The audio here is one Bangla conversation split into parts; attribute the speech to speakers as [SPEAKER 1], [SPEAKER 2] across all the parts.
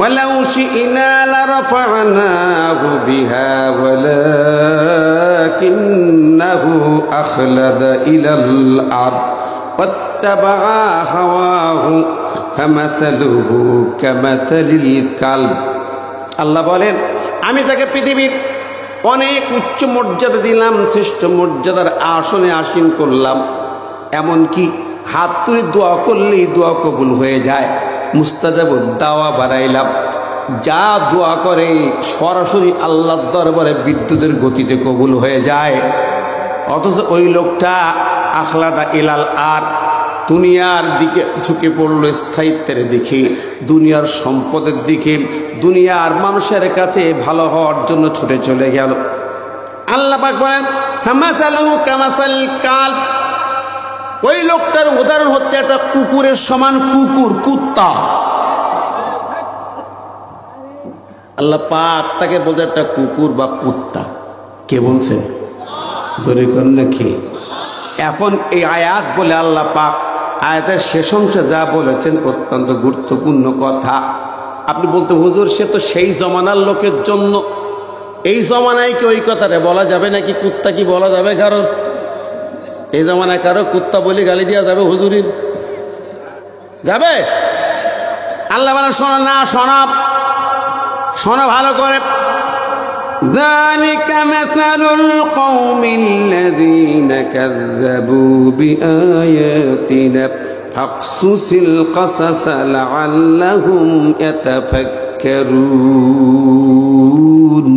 [SPEAKER 1] ওয়ালাউ শি'না লারাফা'নাহু বিহা ওয়ালাকিন্নাহু আখলাদা ইলাল আরদ ওয়াত্তাবা'a হাওয়াহু ফামাসালুহু কামাসালিল কালব। আল্লাহ বলেন, আমি তাকে পৃথিবীর অনেক উচ্চ মর্যাদা দিলাম, শ্রেষ্ঠ মর্যাদার আসনে আসীন করলাম, এমনকি হাত তুলে দোয়া করলেই দোয়া কবুল হয়ে যায়, মুস্তাজাব দাওয়া বাড়াইলাম, যা দোয়া করে সরাসরি আল্লাহর দরবারে বিদ্যুতের গতিতে কবুল হয়ে যায়। অথচ ওই লোকটা আখলাদা ইলাল আর দুনিয়ার দিকে ঝুঁকে পড়ল, স্থায়িত্বের দিকে, দুনিয়ার সম্পদের দিকে, দুনিয়ার মানুষের কাছে ভালো হওয়ার জন্য ছুটে চলে গেল। আল্লাহ পাক বলেন, ফামাসালুহু কামাসালিল কালব, ওই লোকটার উদাহরণ হচ্ছে একটা কুকুরের সমান, কুকুর, কুত্তা। আল্লাহ পাক তাকে বলতে একটা কুকুর বা কুত্তা। কে বলছেন? জোরে করেন না কে? এখন এই আয়াত বলে আল্লাহ পাক আয়াতের শেষ অংশে যা বলেছেন অত্যন্ত গুরুত্বপূর্ণ কথা। আপনি বলতে, হুজুর সে তো সেই জমানার লোকের জন্য, এই জমানায় কি ওই কথাটা বলা যাবে নাকি? কুত্তা কি বলা যাবে কারোর? এই জমানায় কারো কুত্তা বলি গালি দেওয়া যাবে হুজুরির? যাবে? আল্লাহ বলেন, শোনা না, শোনা ভালো করে। ذلك مثل القوم الذين كذبوا بآياتنا فاقصص القصص لعلهم يتفكرون।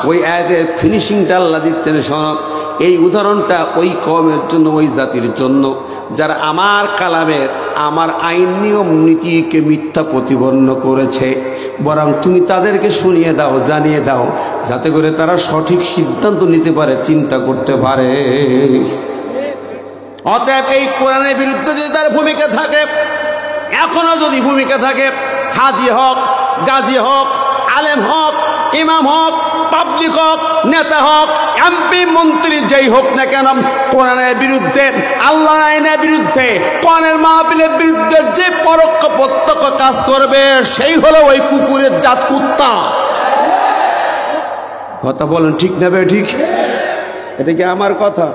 [SPEAKER 1] ওই আয়াতের ফিনিশিংটা আল্লাহ দিচ্ছেন, শোনো, এই উদাহরণটা ওই কওমের জন্য, ওই জাতির জন্য যারা আমার কালামের, আমার আইন নিয়ম নীতিকে মিথ্যা প্রতিপন্ন করেছে। বরং তুমি তাদেরকে শুনিয়ে দাও, জানিয়ে দাও, যাতে করে তারা সঠিক সিদ্ধান্ত নিতে পারে, চিন্তা করতে পারে। অতএব এই কোরআনের বিরুদ্ধে যদি তার ভূমিকা থাকে, এখনো যদি ভূমিকা থাকে, হাজি হক, গাজী হক, আলেম হক, ইমাম হক, পাবলিক হক, নেতা হক, এমপি, মন্ত্রী, যেই হোক না কেন, কোরআনের বিরুদ্ধে, আল্লাহর আইনের বিরুদ্ধে, কোরআনের মাহফিলের বিরুদ্ধে যে পরোক্ষ প্রত্যক্ষ কাজ করবে, সেই হলো ওই কুকুরের জাত, কুত্তা। কথা বলেন ঠিক না বে ঠিক? এটা কি আমার কথা?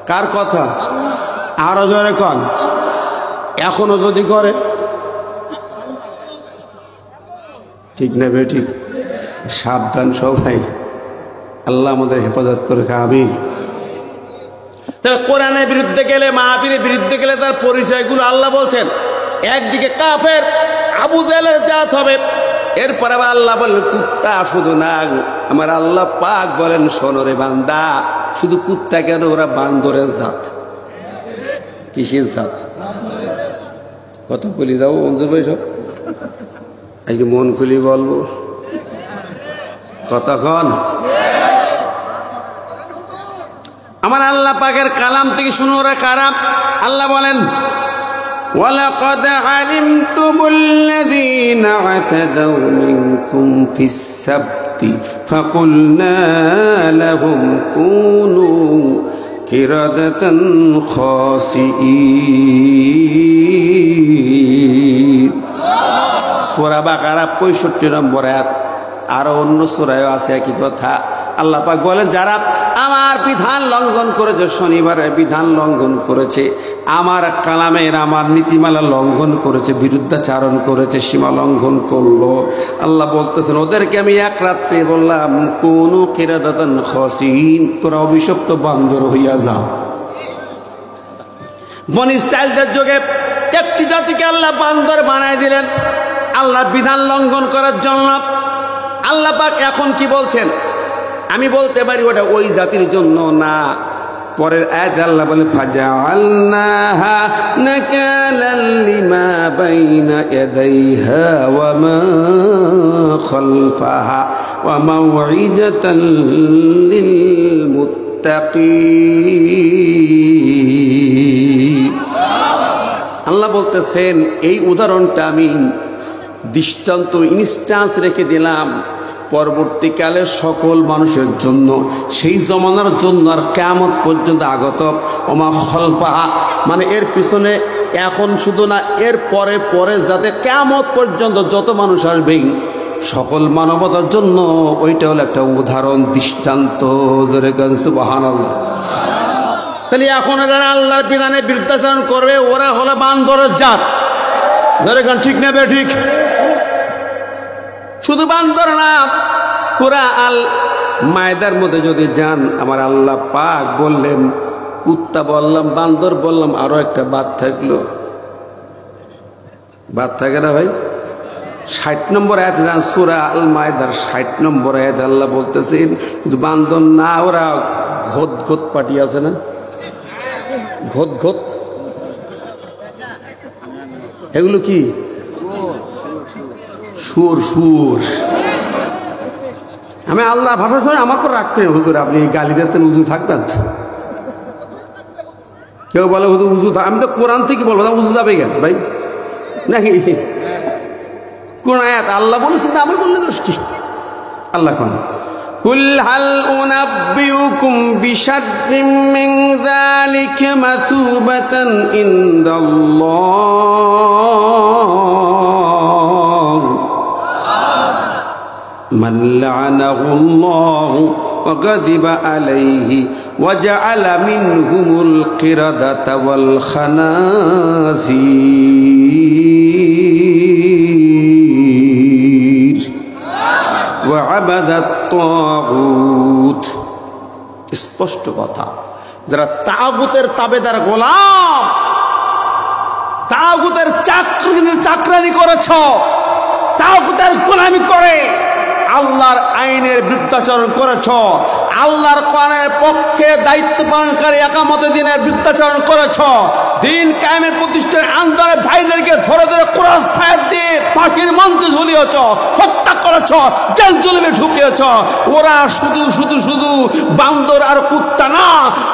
[SPEAKER 1] কার কথা? আরো জোরে কন। এখনো যদি করে, ঠিক না বে ঠিক? সাবধান সবাই, আল্লাহ আমাদের হেফাজত করে, আমিন। তাহলে কোরআনের বিরুদ্ধে গেলে, মাহফিলের বিরুদ্ধে গেলে তার পরিচয়গুলো আল্লাহ বলছেন। একদিকে কাফের, আবু জেহেলের জাত হবে, এরপর আবার আল্লাহ বললেন কুত্তা। শুধু না, আমার আল্লাহ পাক বলেন, শোনো রে বান্দা, শুধু কুত্তা কেন, ওরা বান্দরের জাত। কিসের জাত? কত বলি যাবো মঞ্জুর ভাই, সব আজকে মন খুলি বলবো, কতক্ষণ? আমার আল্লাহ পাকের কালাম থেকে শুনো, ওরা কারা? আল্লাহ বলেন, ওয়ালাকাদ আলিমতুমুল্লাযীনা আতাদাউ মিনকুম ফিস-সাবতি ফাকুলনা লাহুম কুনু কিরাদাতান খাসিঈন। সূরা বাকারা 65 নম্বর আয়াত। আরো অন্য সূরায় আছে একই কথা। আল্লাহ পাক বলেন, যারা আমার বিধান লঙ্ঘন করেছে, শনিবারের বিধান লঙ্ঘন করেছে, আমার কালামের, আমার নীতিমালা লঙ্ঘন করেছে, বিরুদ্ধাচারণ করেছে, সীমা লঙ্ঘন করলো, আল্লাহ বলতেছেন ওদেরকে আমি এক রাত্রে বললাম, কোন কিরাদাতান খাসিঈন, তোরা অভিশপ্ত বান্দর হইয়া যাও। বনি ইসরাঈলদের যুগে একটি জাতিকে আল্লাহ বান্দর বানায় দিলেন আল্লাহ বিধান লঙ্ঘন করার জন্য। আল্লাহ পাক এখন কি বলছেন? আমি বলতে পারি ওটা ওই জাতির জন্য না। পরের আয়াত আল্লাহ বলে, ফাজআলনাহা নাকালাল লিমা বাইনা ইয়াদাইহা ওয়া মা খালফাহা ওয়া মাউইজাতাল লিল মুত্তাকিন। আল্লাহ বলতেছেন, এই উদাহরণটা আমি দৃষ্টান্ত, ইনস্ট্যান্স রেখে দিলাম পরবর্তীকালে সকল মানুষের জন্য, সেই জমানার জন্য আর কিয়ামত পর্যন্ত আগত। ওমা খলফাহা মানে এর পিছনে এখন শুধু না, এর পরে পরে যাতে কিয়ামত পর্যন্ত যত মানুষ আসবে সকল মানবতার জন্য ওইটা হলো একটা উদাহরণ, দৃষ্টান্ত। জোরে গান সুবহানাল্লাহ। তাহলে এখন যারা আল্লাহর বিধানে বিরুদ্ধাচরণ করবে ওরা হলো বান্দরের জাত। জোরে গান ঠিক না বে ঠিক? শুধু বান্দর না, সূরা আল মায়দার মধ্যে যদি যান, আমার আল্লাহ পাক বললেন, কুত্তা বললাম, বান্দর বললাম, আরো একটা বাদ থাকলো। বাদ থাকে না ভাই? 60 নম্বর আয়াতে যান, সূরা আল মায়দার 60 নম্বর আয়াতে আল্লাহ বলতেছেন, কিন্তু বান্দর না, ওরা ঘোত ঘোত পাটি আছে না, ঘোত ঘোত, এগুলো কি? সুর। সুর। আমি আল্লাহ ভাষা শুনে আমার পর রাগ করি, হুজুর আপনি গালি দিচ্ছেন, উজু থাকবেন? কেউ বলে হুজুর উজু, আমি তো কোরআন থেকে বলবো না, উজু যাবে কেন ভাই? নাকি কোন আয়াত আল্লাহ বলেছেন, আমি বললে দোষটি? আল্লাহ কোন কুল হাল উনাব্বিউকুম বিশাররিম মিন যালিকা মাসুবাতান ইনদাল্লাহ মান লা'নাহুল্লাহু ওয়া গাদিবা আলাইহি ওয়া জাআলা মিনহুমুল কিরাদাতা ওয়াল খানাযির ওয়া আবাদাত তাগুত। স্পষ্ট কথা, যারা তাগুতের তাবেদার গোলাম, তাগুতের চাকরানি করেছ, তাগুতের গোলামি করে আল্লাহর আইনের বিরুদ্ধাচরণ করেছ, আল্লাহর কোরআনের পক্ষে দায়িত্ব পালনকারী একামতের দিনের বিরুদ্ধাচরণ করেছ, দিন কায়েমের প্রতিষ্ঠানের আন্দোলনের ভাইদেরকে ধরে ধরে ক্রস ফায়ার দিয়ে ফাঁসির মঞ্চে ঝুলিয়েছ, হত্যা করেছ, জেল জুলুমে ঢুকিয়েছ। ওরা শুধু শুধু শুধু বান্দর আর কুত্তা না,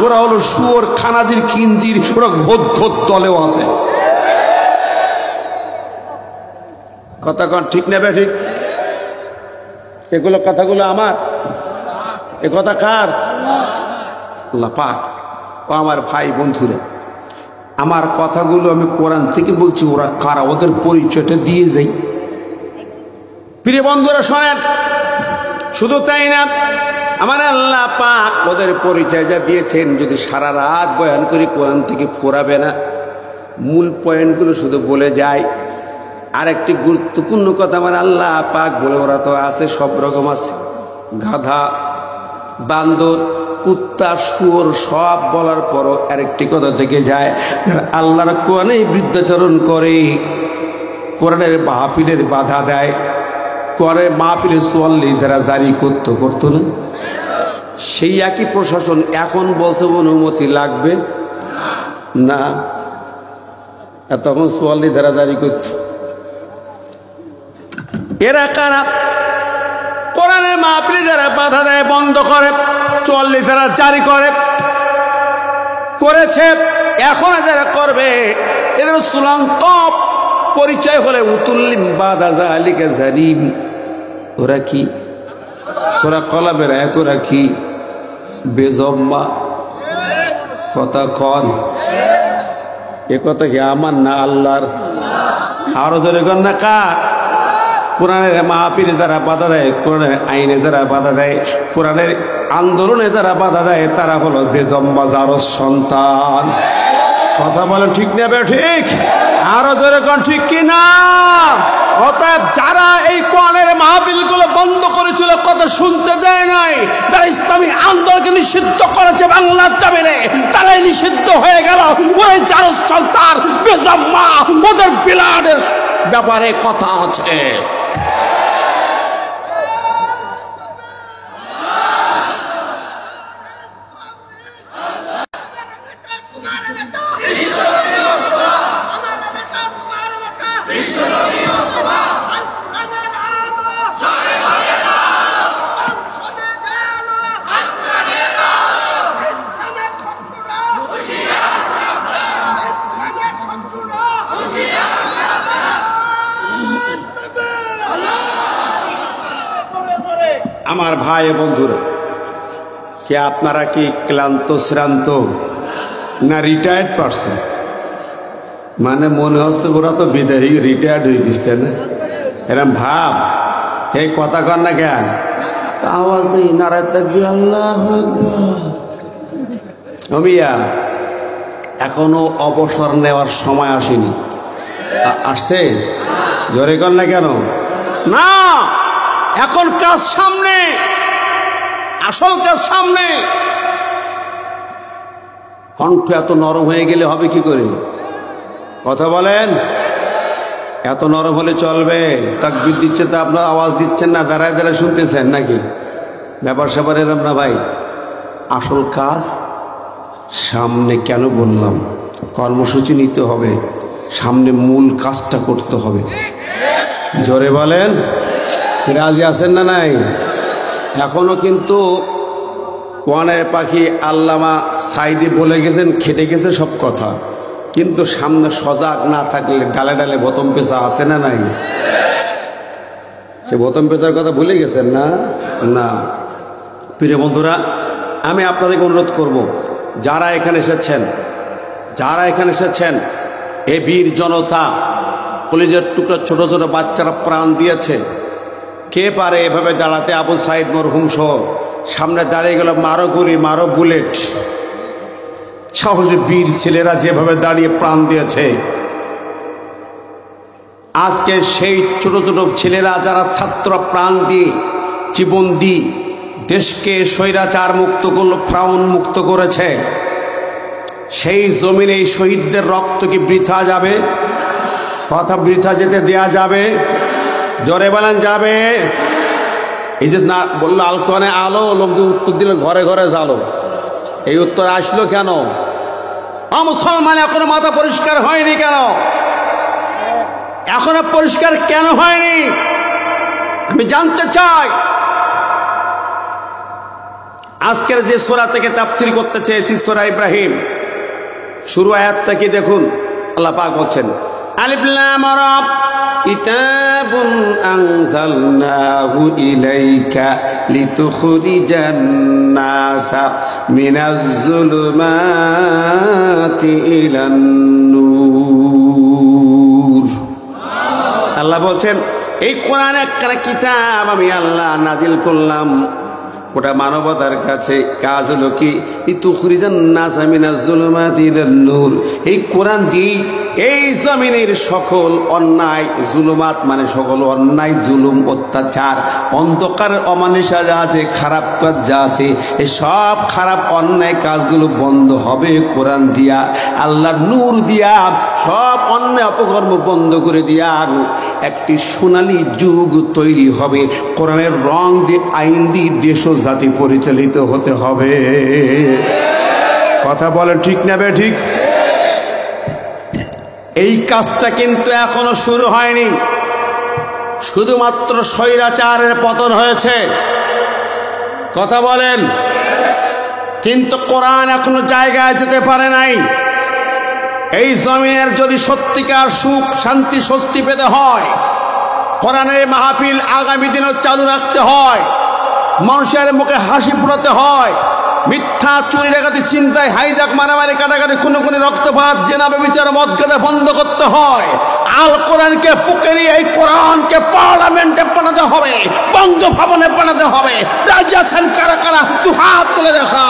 [SPEAKER 1] ওরা হলো শুয়োর, খানাজির, খিনজির, ওরা ঘোত ঘোত দলেও আছে। কথা কন ঠিক নেবে ঠিক? এগুলো কথাগুলো আমার, এ কথা কার? আল্লাহ পাক। ও আমার ভাই বন্ধুরা, আমার কথাগুলো আমি কোরআন থেকে বলছি, ওরা কারা, ওদের পরিচয়টা দিয়ে যাই। প্রিয় বন্ধুরা শোনেন, শুধু তাই না, আমার আল্লাহ পাক ওদের পরিচয় যা দিয়েছেন, যদি সারা রাত বয়ান করি কোরআন থেকে ফোরাবে না, মূল পয়েন্টগুলো শুধু বলে যায়। আরেকটি গুরুত্বপূর্ণ কথা আমার আল্লাহ পাক বলে, ওরা তো আছে, সব রকম আছে, গাধা, বান্দর, কুত্তা, শুয়োর, সব বলার পরও আরেকটি কথা থেকে যায়, আল্লাহর কোরআনে বৃদ্ধাচরণ করে, কোরআনের মাহফিলের বাধা দেয়, কোরআনের মাহফিলের চুয়াল্লিশ ধারা জারি করতো না, সেই একই প্রশাসন এখন বলছে অনুমতি লাগবে না, তখন 44 ধারা জারি করত। এরা কারা? কোরআনের মাহফিলে যারা বাধা দেয়, বন্ধ করে, 44 ধারা জারি করেছে, এখন যারা করবে, এদের চূড়ান্ত পরিচয় হলে উতুল্লিম বাদা যালিকা জানিম। ওরা কি? সূরা কলামের আয়াত, ওরা কি? বেজম্মা। কথা কন, এ কথা কি আমার না আল্লাহর? আরো জোরে কন না কার? কোরআনের মাহফিলে যারা বাধা দেয়, কোরআনের আইনে যারা বাধা দেয়, কোরআনের আন্দোলনে যারা বাধা দেয়, তারা হলো বেজম্মা, জারজ সন্তান। কথা বলেন ঠিক নেবে ঠিক? আরো জোরে কন ঠিক কিনা? অতএব যারা এই কোরআনের মাহফিলগুলো বন্ধ করেছিল, কথা শুনতে দেয় নাই, যারা ইসলামী আন্দোলনকে নিষিদ্ধ করেছে বাংলার জমিনে, তারাই নিষিদ্ধ হয়ে গেল। ওই জারজ সন্তান, বেজম্মা, ওদের বিলাদের ব্যাপারে কথা আছে। আমার ভাই বন্ধুরা, কি আপনারা কি ক্লান্ত শ্রান্ত না রিটায়ার্ড পারসন? মানে মনে হচ্ছে ওরা তো বিদায়ী রিটায়ার্ড হয়ে গেছে না, এরম ভাব। এই কথা কর না কেন, আওয়াজ নেই, নারায় তাকবীর, আল্লাহু আকবার। মিয়া এখনো অবসর নেওয়ার সময় আসেনি, আসছে? জোরে কর না কেন? না, এখন কাজ সামনে, আসল কাজ সামনে। কণ্ঠ এত নরম হয়ে গেলে হবে কি করে? কথা বলেন। এত নরম হলে চলবে? তাকবীর দিচ্ছে তা আপনার আওয়াজ দিচ্ছেন না, দাঁড়ায় দাঁড়ায় শুনতেছেন নাকি? ব্যাপার স্যাপার এরম না ভাই। আসল কাজ সামনে। কেন বললাম? কর্মসূচি নিতে হবে, সামনে মূল কাজটা করতে হবে। জোরে বলেন, রাজি আছেন না নাই? এখনো কিন্তু কোয়ানের পাখি আল্লামা সাইদি বলে গেছেন, খেটে গেছে সব কথা, কিন্তু সামনে সজাগ না থাকলে ডালে ডালে বোতম পেঁচা আছে না নাই? সে বোতম পেঁচার কথা ভুলে গেছেন না? না। প্রিয় বন্ধুরা, আমি আপনাদেরকে অনুরোধ করব, যারা এখানে এসেছেন, এ বীর জনতা, কলিজার টুকরা ছোট ছোট বাচ্চারা প্রাণ দিয়েছে। কে পারে এভাবে দাঁড়াতে? আবু সাইদ মরহুম সহ সামনে দাঁড়িয়ে গেল, মারো গুলি, মারো বুলেট। সাহসী বীর ছেলেরা যেভাবে দাঁড়িয়ে প্রাণ দিয়েছে, আজকে সেই ছোট ছোট ছেলেরা যারা ছাত্র প্রাণ দিয়ে, জীবন দিয়ে দেশকে স্বৈরাচার মুক্ত করলো, ফ্রাউন মুক্ত করেছে, সেই জমিনে এই শহীদদের রক্ত কি বৃথা যাবে? কথা বৃথা যেতে দেয়া যাবে? জোরে বলেন, যাবে? এই যে না বললো আল কোরআনে আলো, লোকজন উত্তর দিল ঘরে ঘরে জ্বালো। এই উত্তর আসলো কেন? মুসলমান এখনো মাথা পরিষ্কার হয়নি কেন? এখনো পরিষ্কার কেন হয়নি? আমি জানতে চাই। আজকের যে সূরা থেকে তাফসীর করতে চেয়েছি, সূরা ইব্রাহিম, শুরু আয়াতটা কি দেখুন। আল্লাহ পাক বলছেন, আলিফ লাম রা, কিতাবুন আনজালনাহু ইলাইকা লিতুখরিজান নাসা মিনাজ যুলুমাতি ইলান নূর। আল্লাহ বলছেন, এই কোরআন একটা কিতাব আমি আল্লাহ নাজিল করলাম, ওটা মানবতার কাছে কাজ হলো কি, লিতুখরিজান নাসা মিনাজ যুলুমাতি ইলান নূর। এই কোরআন দিয়ে এই জমিনের সকল অন্যায়, জুলুমাত মানে সকল অন্যায়, জুলুম, অত্যাচার, অন্ধকার, অমানুষা যা আছে, খারাপ কাজ যা আছে, এই সব খারাপ অন্যায় কাজগুলো বন্ধ হবে কোরআন দিয়া। আল্লাহর নূর দিয়া সব অন্যায় অপকর্ম বন্ধ করে দিয়া একটি সোনালী যুগ তৈরি হবে। কোরআনের রং দিয়ে, আইন দিয়ে দেশ ও জাতি পরিচালিত হতে হবে। কথা বলেন ঠিক না বে ঠিক? এই কাজটা কিন্তু এখনো শুরু হয়নি, শুধুমাত্র স্বৈরাচারের পতন হয়েছে। কথা বলেন। কিন্তু কোরআন এখনো জায়গায় যেতে পারে নাই। এই জমিনের যদি সত্যিকার সুখ, শান্তি, স্বস্তি পেতে হয়, কোরআনের মাহফিল আগামী দিনও চালু রাখতে হয়, মানুষের মুখে হাসি ফোটাতে হয়, মিথ্যা, চুরি, ডাকাতি, চিন্তায়, হাইজাক, মারামারি, কাটাকাটি, খুনোখুনি, রক্তপাত, জেনা, ব্যভিচার, মদ গাঁজা বন্ধ করতে হয়। আল কোরআনকে পুকে নিয়ে এই কোরআনকে পার্লামেন্টে পাঠাতে হবে, বঙ্গভবনে পাঠাতে হবে। রাজি আছেন কারা কারা? দু হাত তুলে দেখা।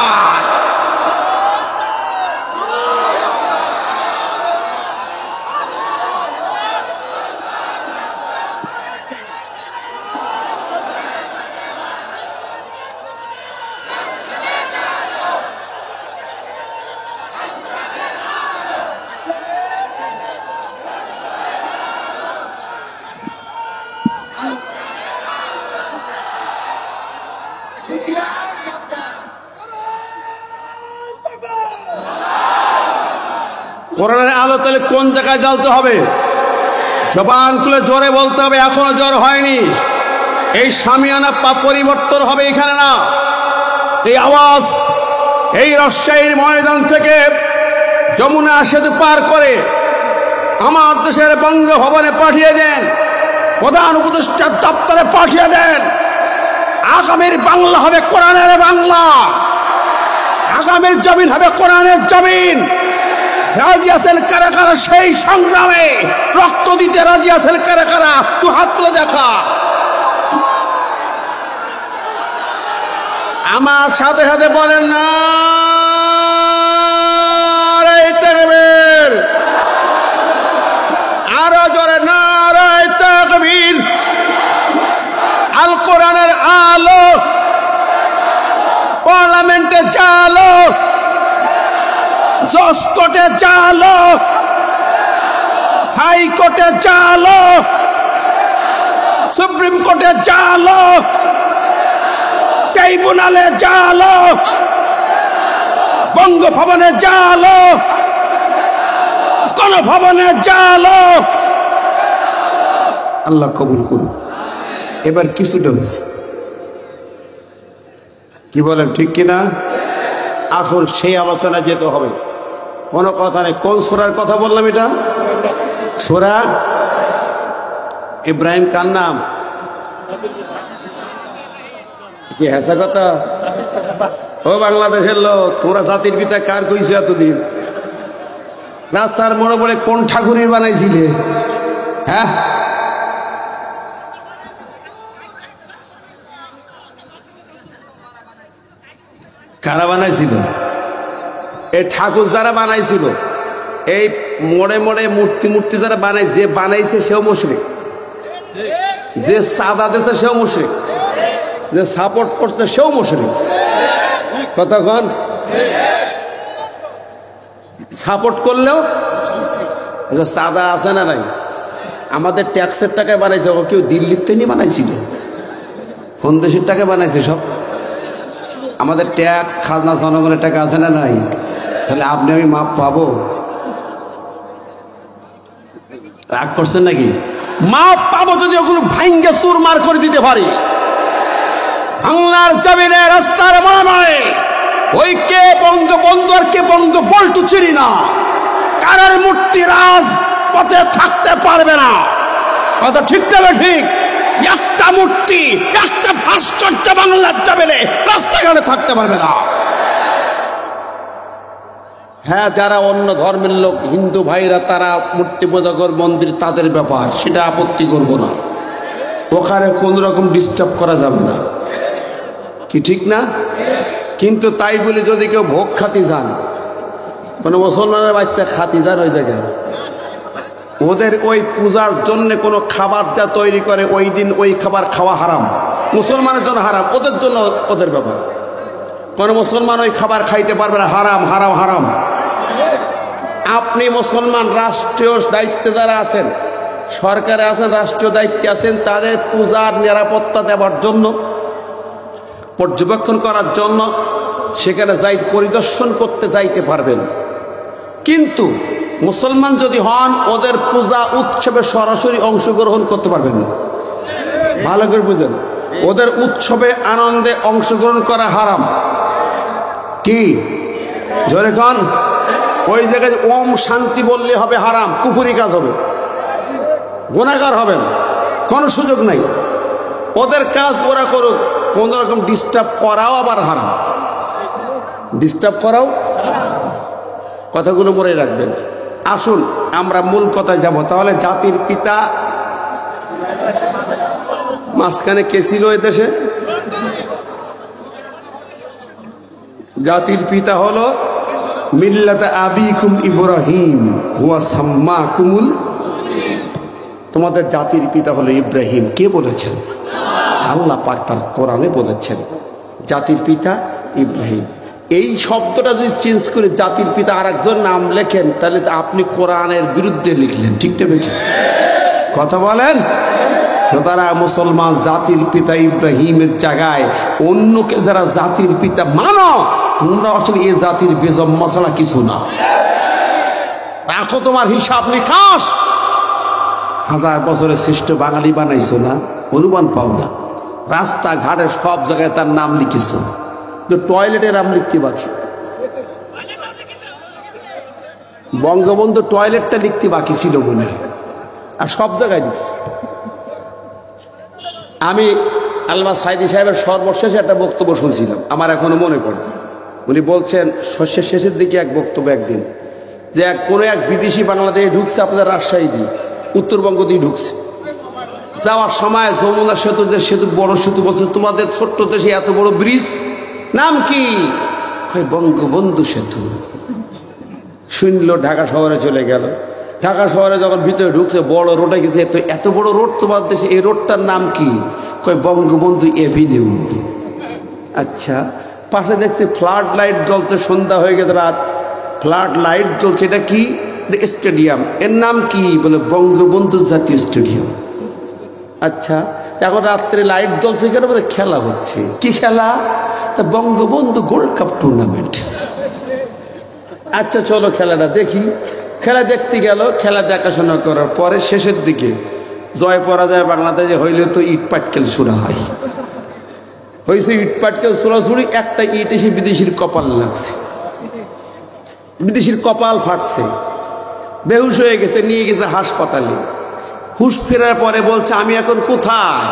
[SPEAKER 1] কোরআনের আলো তাহলে কোন জায়গায় জ্বালতে হবে? জবান খুলে জোরে বলতে হবে, এখনো জ্বর হয়নি। এই শামিয়ানা পরিবর্তন হবে এখানে না। এই আওয়াজ এই রাজশাহীর ময়দান থেকে যমুনা সেতু পার করে আমার দেশের বঙ্গভবনে পাঠিয়ে দেন, প্রধান উপদেষ্টার দপ্তরে পাঠিয়ে দেন। আগামীর বাংলা হবে কোরআনের বাংলা, আগামীর জমিন হবে কোরআনের জমিন। রাজি আছেন কারা কারা সেই সংগ্রামে রক্ত দিতে রাজি আছেন কারা কারা? তুই হাত তুলে দেখা। আমার সাথে সাথে বলেন না তাকবীর, আরো জোরে নারায়ে তাকবীর। আল কোরআনের আলো পার্লামেন্টে জালো, জজকোর্টে জালো, হাইকোর্টে জালো, সুপ্রিম কোর্টে জালো, ট্রাইব্যুনালে জালো, বঙ্গভবনে জালো, গণভবনে জালো। আল্লাহ কবুল করুন। এবার কিছুটা হয়েছে, কি বলেন ঠিক কিনা? আসল সেই আলোচনা যেতে হবে, কোনো কথা নেই। কোন সূরার কথা বললাম? এটা সূরা ইব্রাহিম। কার নাম? কি হেসা কথা? ও বাংলাদেশের লোক, তোমরা জাতির পিতা কার কইছো এতদিন? রাস্তার মোড়ে মোড়ে কোন ঠাকুরের বানাইছিলে? হ্যাঁ, কারা বানাইছিল? এই ঠাকুর যারা বানাইছিল, এই মোড়ে মোড়ে মূর্তি মূর্তি যারা বানাই, যে বানাইছে সেও মুশরিক, যে চাঁদা দিয়েছে সেও মুশরিক, যে সাপোর্ট করছে সেও মুশরিক। কতক্ষণ সাপোর্ট করলেও চাঁদা আছে না নাই? আমাদের ট্যাক্সের টাকায় বানাইছে। ও কেউ দিল্লির থেকে বানাইছিল? কোন দেশের টাকায় বানাইছে? সব আমাদের ট্যাক্স খাজনা জনগণের টাকা আছে না নাই? তাহলে আপনি আমি মাপ পাবো? রাগ করছেন নাকি? মাপ পাবো যদি ওগুলো ভাঙ্গে চুরমার করে দিতে পারি। বাংলার জমিনে রাস্তার মারামারে ওই কে বঙ্গবন্ধু আর কে বঙ্গবল্টু চিনি না, কারোর মূর্তি রাজ পথে থাকতে পারবে না। কথা ঠিক তবে ঠিক। একটা মূর্তি, একটা ভাস্কর্য বাংলার জমিনে রাস্তাঘাটে থাকতে পারবে না। হ্যাঁ, যারা অন্য ধর্মের লোক, হিন্দু ভাইরা, তারা মূর্তি পূজা করে মন্দির, তাদের ব্যাপার, সেটা আপত্তি করব না। ওখানে কোন রকম ডিস্টার্ব করা যাবে না, কি ঠিক না? কিন্তু তাই বলে যদি কেউ ভোগ খাতি যান, কোনো মুসলমানের বাচ্চা খাতি যান ওই জায়গায়, ওদের ওই পূজার জন্য কোনো খাবার যা তৈরি করে, ওই দিন ওই খাবার খাওয়া হারাম। মুসলমানের জন্য হারাম, ওদের জন্য ওদের ব্যাপার। কোনো মুসলমান ওই খাবার খাইতে পারবে না, হারাম হারাম হারাম। আপনি মুসলমান রাষ্ট্রীয় দায়িত্বে যারা আছেন, সরকারে আছেন, রাষ্ট্রীয় দায়িত্বে আছেন, তাদের পূজার নিরাপত্তা দেওয়ার জন্য, পর্যবেক্ষণ করার জন্য সেখানে পরিদর্শন করতে যাইতে পারবেন। কিন্তু মুসলমান যদি হন, ওদের পূজা উৎসবে সরাসরি অংশগ্রহণ করতে পারবেন না। ভালো করে বুঝেন, ওদের উৎসবে আনন্দে অংশগ্রহণ করা হারাম। কি জোরে কন? ওই জায়গায় ওম শান্তি বললে হবে হারাম, কুফরি কাজ হবে, গুনাহগার হবেন, কোনো সুযোগ নাই। ওদের কাজ ওরা করুক, কোন রকম ডিস্টার্ব করাও আবার হারাম। ডিস্টার্ব করাও, কথাগুলো মনে রাখবেন। আসুন আমরা মূল কথায় যাব। তাহলে জাতির পিতা মাঝখানে কে ছিল এ দেশে? জাতির পিতা হলো মিল্লাতে আবিকুম ইব্রাহিম হুয়া সাম্মাকুমুল। তোমাদের জাতির পিতা হলো ইব্রাহিম। কে বলেছেন? আল্লাহ পাক তার কোরআনে বলেছেন জাতির পিতা ইব্রাহিম। এই শব্দটা যদি চেঞ্জ করে জাতির পিতা আর একজন নাম লেখেন, তাহলে আপনি কোরআনের বিরুদ্ধে লিখলেন। ঠিক না বেঠিক? কথা বলেন। সুতরাং মুসলমান জাতির পিতা ইব্রাহিমের জায়গায় অন্যকে যারা জাতির পিতা মানো, তোমরা আসলে এ জাতির বেজম্মা ছাড়া কিছু না। রাখো তোমার হিসাব নিকাশ। 1000 বছরের শ্রেষ্ঠ বাঙালি বানাইছো না, অনুমান পাও না। রাস্তাঘাটে সব জায়গায় তার নাম লিখেছো, তো টয়লেটের নাম লিখতে বাকি। বঙ্গবন্ধু টয়লেটটা লিখতে বাকি ছিল মনে হয়, আর সব জায়গায় লিখছে। আমি আল্লামা সাইদি সাহেবের সর্বশেষে একটা বক্তব্য শুনছিলাম, আমার এখনো মনে পড়ে। উনি বলছেন শেষের দিকে এক বক্তব্য একদিন, যে কোনো এক বিদেশি বাংলাদেশে ঢুকছে আপনাদের রাজশাহী দিয়ে, উত্তরবঙ্গ দিয়ে ঢুকছে। যাওয়ার সময় যমুনা সেতু, যে সেতু বড় সেতু বলছে, তোমাদের ছোট্ট দেশে এত বড় ব্রিজ নাম কি? বঙ্গবন্ধু সেতু। শুনলো, ঢাকা শহরে চলে গেল। ঢাকা শহরে যখন ভিতরে ঢুকছে, বড় রোডে গেছে, এত বড় রোড তোমার দেশে, এই রোডটার নাম কি? বঙ্গবন্ধু এভিনিউ। আচ্ছা, পাশে দেখছে ফ্লাড লাইট জ্বলছে, সন্ধ্যা হয়ে গেছে, রাত, ফ্লাড লাইট জ্বলছে, এটা কি? স্টেডিয়াম। এর নাম কি? বলে বঙ্গবন্ধু জাতীয় স্টেডিয়াম। আচ্ছা, এখন রাত্রে লাইট জ্বলছে কেন? বলে খেলা হচ্ছে। কি খেলা? তা বঙ্গবন্ধু গোল্ড কাপ টুর্নামেন্ট। আচ্ছা চলো খেলাটা দেখি। খেলা দেখতে গেল। খেলা দেখাশোনা করার পরে শেষের দিকে জয় পরাজয় বাংলাদেশে হইলে তো ইট পাটকেল ছোড়া হয়। হয়েছে ইট পাটকেল ছোড়াছুড়ি, একটা ইট এসে বিদেশির কপাল লাগছে, বিদেশির কপাল ফাটছে, বেহুশ হয়ে গেছে, নিয়ে গেছে হাসপাতালে। হুশ ফেরার পরে বলছে, আমি এখন কোথায়?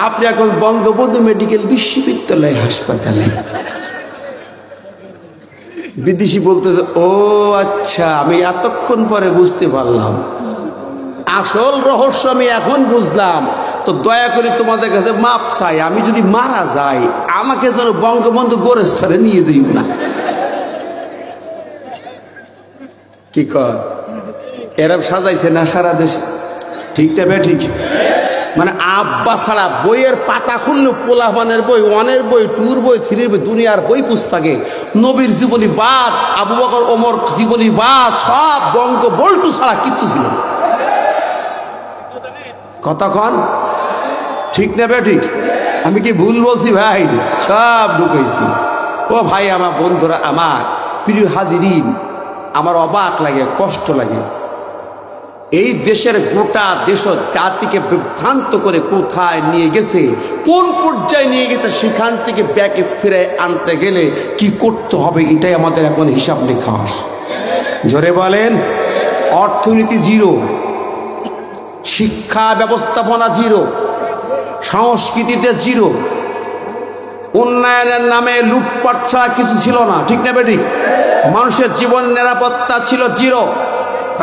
[SPEAKER 1] আপনি এখন বঙ্গবন্ধু মেডিকেল বিশ্ববিদ্যালয় হাসপাতালে। বিদেশি বলতেছে, ও আচ্ছা, আমি এতক্ষণ পরে বুঝতে পারলাম, আসল রহস্য আমি এখন বুঝলাম। তো দয়া করে তোমাদের কাছে মাপ চাই, আমি যদি মারা যাই আমাকে যেন বঙ্গবন্ধু গোরস্থানে নিয়ে যাই না। কি কর? এরম সাজাইছে না সারা দেশে? ঠিক না বে ঠিক? মানে আব্বা ছাড়া বইয়ের পাতা খুললো, পোলাপানের বই, ওয়ানের বই, টুর বই, থ্রির বই, দুনিয়ার বই পুস্তকে নবীর জীবনী বাদ, আবু বকর ওমর জীবনী বাদ, সব বঙ্গবন্ধু ছাড়া কিচ্ছু ছিল না। কতক্ষণ? ঠিক না বে ঠিক? আমি কি ভুল বলছি ভাই? সব ঢুকেছি। ও ভাই, আমার বন্ধুরা, আমার প্রিয় হাজিরিন, আমার অবাক লাগে, কষ্ট লাগে। এই দেশের গোটা দেশ জাতিকে বিভ্রান্ত করে কোথায় নিয়ে গেছে, কোন পর্যায়ে নিয়ে গেছে, সেখান থেকে ব্যাকে ফিরে আনতে গেলে কি করতে হবে, এটাই আমাদের এখন হিসাব নিকাশ। জোরে বলেন। অর্থনীতি জিরো, শিক্ষা ব্যবস্থাপনা জিরো, সংস্কৃতিতে জিরো, উন্নয়নের নামে লুটপাট ছাড়া কিছু ছিল না। ঠিক না বেঠিক? মানুষের জীবন নিরাপত্তা ছিল জিরো।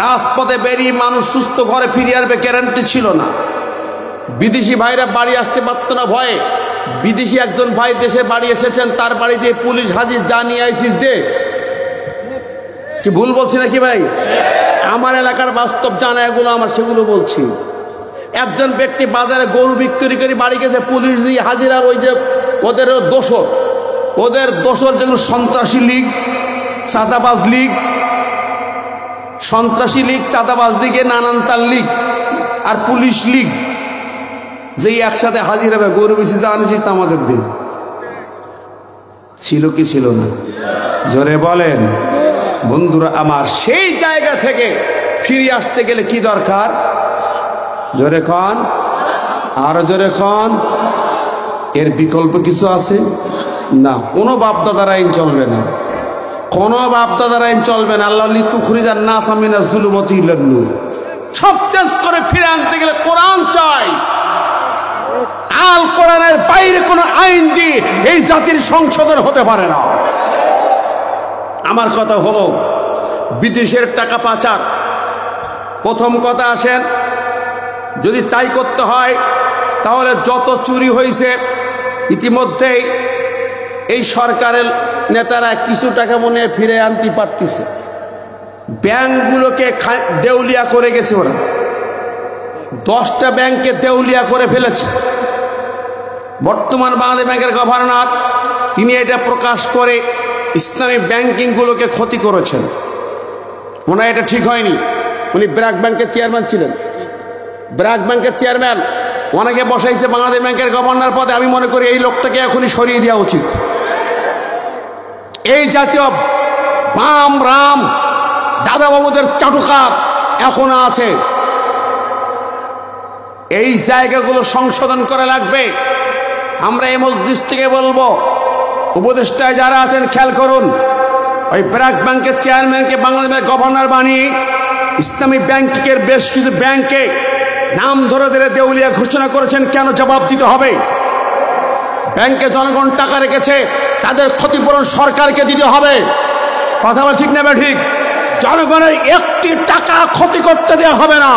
[SPEAKER 1] রাজপথে বেরিয়ে মানুষ সুস্থ ঘরে ফিরে আসবে গ্যারান্টি ছিল না। বিদেশি ভাইরা বাড়ি আসতে পারত না ভয়ে। বিদেশি একজন ভাই দেশে বাড়ি এসেছেন, তার বাড়িতে পুলিশ হাজির, জানিয়ে আইসিস দে। কি ভুল বলছি নাকি ভাই? আমার এলাকার বাস্তব জানা, এগুলো আমার, সেগুলো বলছি। একজন ব্যক্তি বাজারে গরু বিক্রি করে বাড়ি গেছে, পুলিশ দিয়ে হাজির। আর ওই যে ওদের দোসর যেগুলো সন্ত্রাসী লীগ, চাঁদাবাজ লীগ, সন্ত্রাসী লীগ, চাঁদাবাজ লীগে নানান তার লীগ আর পুলিশ লীগ, যেই একসাথে হাজির হবে গরু বেশি জানিস আমাদের দিন ছিল কি ছিল না? জোরে বলেন। বন্ধুরা আমার, সেই জায়গা থেকে ফিরে আসতে গেলে কি দরকার? জোরে খান, আরো জোরে খান। এর বিকল্প কিছু আছে না? কোনো বাপদাদার আইন চলবে না, কোনো বাপদাদার আইন চলবে না। আল্লাহ লিতুখরিজান নাস মিনাজ যুলুমাতি ইলান নূর। সব চেঞ্জ করে ফিরে আনতে গেলে কোরআন চাই। আল কোরআনের বাইরে কোনো আইন দিয়ে এই জাতির সংশোধন হতে পারে না। আমার কথা হলো, বিদেশের টাকা পাচার। প্রথম কথা আসেন, যদি তাই করতে হয় তাহলে যত চুরি হয়েছে ইতিমধ্যেই এই সরকারের নেতারা কিছু টাকা মনে ফিরে আনতে পারতেছে। ব্যাংকগুলোকে দেউলিয়া করে গেছে ওরা, 10টা ব্যাংককে দেউলিয়া করে ফেলেছে। বর্তমান বাংলাদেশ ব্যাংকের গভর্নর তিনি এটা প্রকাশ করে ইসলামী ব্যাংকিংগুলোকে ক্ষতি করেছেন। ওনার এটা ঠিক হয়নি। উনি ব্র্যাক ব্যাংকের চেয়ারম্যান ছিলেন, ব্র্যাক ব্যাংকের চেয়ারম্যান, ওনাকে বসাইছে বাংলাদেশ ব্যাংকের গভর্নর পদে। আমি মনে করি এই লোকটাকে এখনই সরিয়ে দেওয়া উচিত। এই জাতীয় বাম রাম দাদাবাবুদের চাটুকার এখনো আছে। এই জায়গাগুলো সংশোধন করা লাগবে। আমরা এই মজলিস থেকে বলবো, উপদেষ্টায় যারা আছেন খেয়াল করুন, ওই ব্র্যাক ব্যাংকের চেয়ারম্যানকে বাংলাদেশের গভর্নর বানিয়ে ইসলামী ব্যাংকের বেশ কিছু ব্যাংকে নাম ধরে ধরে দেউলিয়া ঘোষণা করেছেন। কেন? জবাব দিতে হবে। ব্যাংকে জনগণ টাকা রেখেছে, তাদের ক্ষতিপূরণ সরকারকে দিতে হবে। কথা বল ঠিক নেবে ঠিক। জনগণের একটি টাকা ক্ষতি করতে দেওয়া হবে না।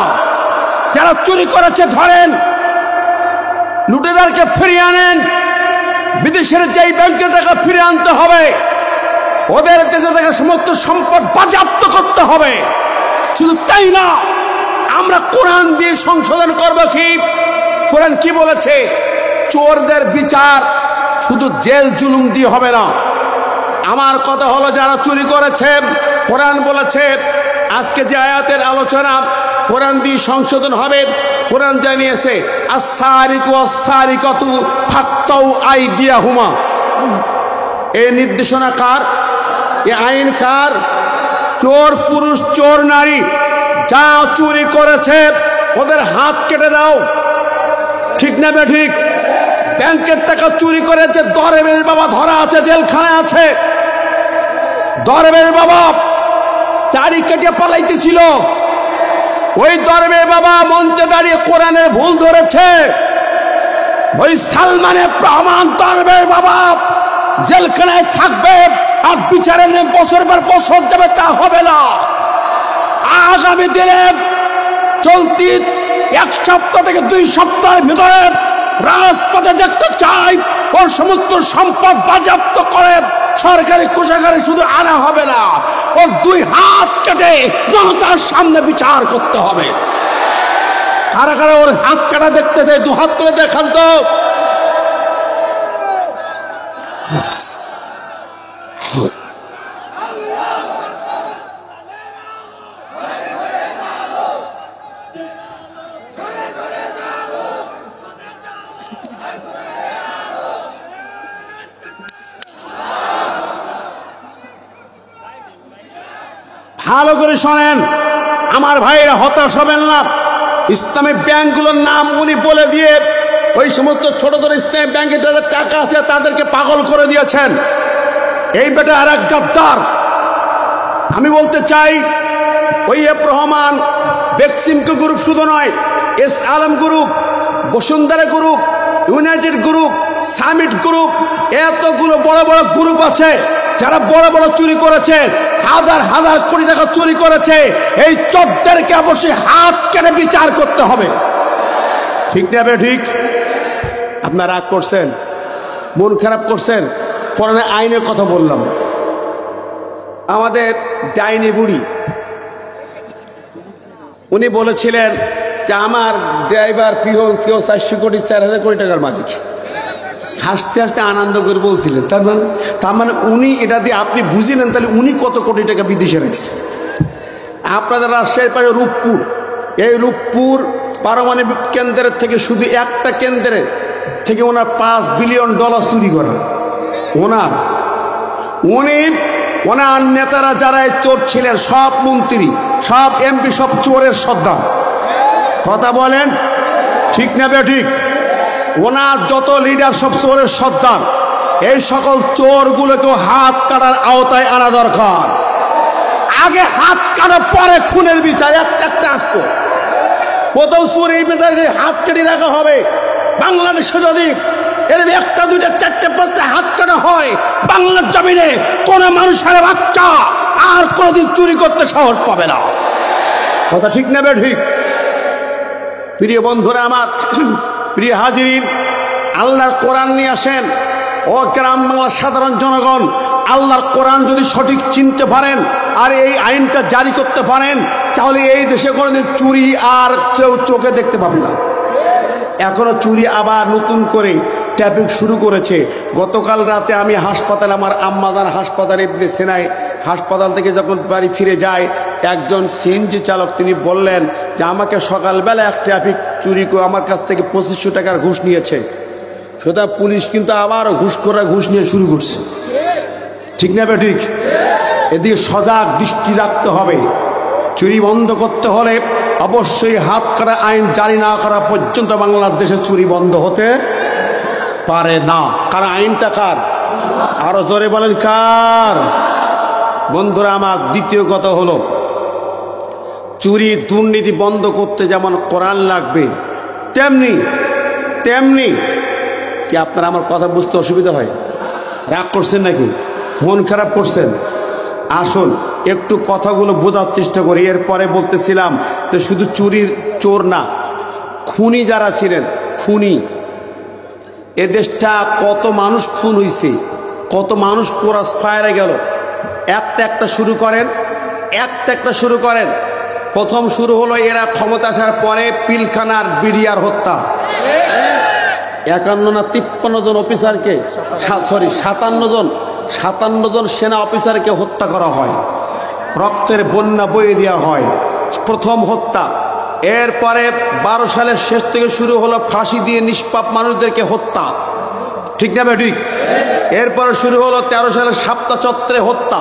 [SPEAKER 1] যারা চুরি করেছে ধরেন, লুটেরারকে ফিরিয়ে আনেন, বিদেশের যেই ব্যাংকের টাকা ফিরে আনতে হবে, ওদের দেশে থেকে সমস্ত সম্পদ বাজেয়াপ্ত করতে হবে। শুধু তাই না, আমরা কোরআন দিয়ে সংশোধন করবো। কি কোরআন কি বলেছে? চোরদের বিচার শুধু জেল জুলুম দিয়ে হবে না। আমার কথা হলো, যারা চুরি করেছে, কোরআন বলেছে, আজকে যে আয়াতের আলোচনা কোরআন দিয়ে সংশোধন হবে। কোরআন জানিয়েছে আস-সারিকু ওয়াস-সারিকাতু ফাকতাউ আইদিয়াহুমা। এই নির্দেশনা কার? এই আইন কার? চোর পুরুষ চোর নারী যা চুরি করেছে ওদের হাত কেটে দাও। ঠিক না বে ঠিক? ব্যাংকের টাকা চুরি করেছে দরবের বাবা ধরা আছে, জেলখানায় আছে। দরবের বাবা দাড়ি কেটে পালাইতেছিল, ওই দরবের বাবা মঞ্চে দাঁড়িয়ে কোরআনের ভুল ধরেছে। ওই সালমানের প্রমাণ দরবের বাবা জেলখানায় থাকবে, আর বিচারের বছর পর বছর যাবে, তা হবে না। আগামী দিনে চলতি 1 সপ্তাহ থেকে 2 সপ্তাহের ভিতরে রাজপথে দেখতে চাই ওর সমস্ত সম্পদ বাজেয়াপ্ত করে সরকারি কোষাগারে শুধু আনা হবে না, ওর 2 হাত কেটে জনতার সামনে বিচার করতে হবে। কারা কারা ওর হাত কাটা দেখতে চাই? 2 হাত তুলে দেখান তো। ভালো করে শোনেন আমার ভাইরা, হতাশ হবেন না। ইসলামী ব্যাংকগুলোর নাম উনি বলে দিয়ে ওই সমস্ত ছোট ছোট ইসলামী ব্যাংকে যাদের টাকা আছে তাদেরকে পাগল করে দিয়েছেন। এই বেটা আর এক গাদ্দার। আমি বলতে চাই, ওই এফ রহমান বেক্সিমকো গ্রুপ শুধু নয়, S Alam group, Bashundhara group, United group, summit group, এতগুলো বড় বড় গ্রুপ আছে যারা বড় বড় চুরি করেছে, হাজার হাজার কোটি টাকা চুরি করেছে। এই চোরদেরকে অবশ্যই হাত কেটে বিচার করতে হবে। ঠিক না বে ঠিক? আপনারা রাগ করছেন, মন খারাপ করছেন, কোরআনের আইনের কথা বললাম। আমাদের ডাইনি বুড়ি উনি বলেছিলেন যে আমার ড্রাইভার পিয়ন 400 কোটি 4000 কোটি টাকার মালিক। হাসতে হাসতে আনন্দ করে বলছিলেন। তার মানে উনি এটা দিয়ে আপনি বুঝে নেন তাহলে উনি কত কোটি টাকা বিদেশে রাখছেন। আপনাদের রাজশাহীর পাশে রূপপুর, এই রূপপুর পারমাণবিক কেন্দ্রের থেকে শুধু একটা কেন্দ্রের থেকে ওনার $5 বিলিয়ন চুরি করা। ওনার নেতারা যারা চোর ছিলেন, সব মন্ত্রী, সব এমপি, সব চোরের সর্দার। কথা বলেন ঠিক না বে ঠিক? ওনার যত লিডার সব চোরের সর্দার। এই সকল চোরগুলোকেও হাত কাটার আওতায় আনা দরকার। আগে হাত কাটা, পরে খুনের বিচার। একটা একটা আসবো, প্রথম চোর এই বিচারে হাত কেটে রাখা হবে। বাংলাদেশে যদি এরকম 1, 2, 4, 5 হাত কাটা হয়, বাংলার জমিনে কোন মানুষের বাচ্চা আর কোনোদিন চুরি করতে সাহস পাবে না। কথা ঠিক না বে ঠিক? প্রিয় বন্ধুরা আমার, প্রিয় হাজিরিন, আল্লাহর কোরআন নিয়ে আসেন। ও গ্রাম বাংলার সাধারণ জনগণ, আল্লাহর কোরআন যদি সঠিক চিনতে পারেন আর এই আইনটা জারি করতে পারেন, তাহলে এই দেশে কোনোদিন চুরি আর কেউ চোখে দেখতে পাবে না। এখনো চুরি আবার নতুন করে ট্যাপিক শুরু করেছে। গতকাল রাতে আমি হাসপাতাল, আমার আম্মাজান হাসপাতাল ইবনে সিনাই হাসপাতাল থেকে যখন বাড়ি ফিরে যায়, একজন সিএনজি চালক তিনি বললেন যে আমাকে সকালবেলা এক ট্রাফিক চুরি করে আমার কাছ থেকে 2500 টাকার ঘুষ নিয়েছে। সুতরাং পুলিশ কিন্তু আবারও ঘুষ নিয়ে শুরু করছে। ঠিক না বে ঠিক? এদিকে সজাগ দৃষ্টি রাখতে হবে। চুরি বন্ধ করতে হলে অবশ্যই হাত কাটা আইন জারি না করা পর্যন্ত বাংলাদেশে চুরি বন্ধ হতে পারে না। কারণ আইনটা কার? আরো জোরে বলেন কার? বন্ধুরা আমার, দ্বিতীয় কথা হলো, চুরি দুর্নীতি বন্ধ করতে যেমন কোরআন লাগবে, তেমনি কি আপনারা আমার কথা বুঝতে অসুবিধা হয়? রাগ করছেন নাকি? মন খারাপ করছেন? আসুন একটু কথাগুলো বোঝার চেষ্টা করি। এরপরে বলতেছিলাম যে শুধু চুরির চোর না, খুনি যারা ছিলেন, খুনি, এ দেশটা কত মানুষ খুন হয়েছে, কত মানুষ ক্রস ফায়ারে গেল। একটা একটা শুরু করেন। প্রথম শুরু হলো এরা ক্ষমতা আসার পরে পিলখানার বিডিআর হত্যা, 51 না 53 জন অফিসারকে, 57 জন সেনা অফিসারকে হত্যা করা হয়, রক্তের বন্যা বয়ে দেওয়া হয়, প্রথম হত্যা। এরপরে 12 সালের শেষ থেকে শুরু হলো ফাঁসি দিয়ে নিষ্পাপ মানুষদেরকে হত্যা, ঠিক না ঠিক? এরপরে শুরু হলো 13 সালের শাপলা চত্বরে হত্যা,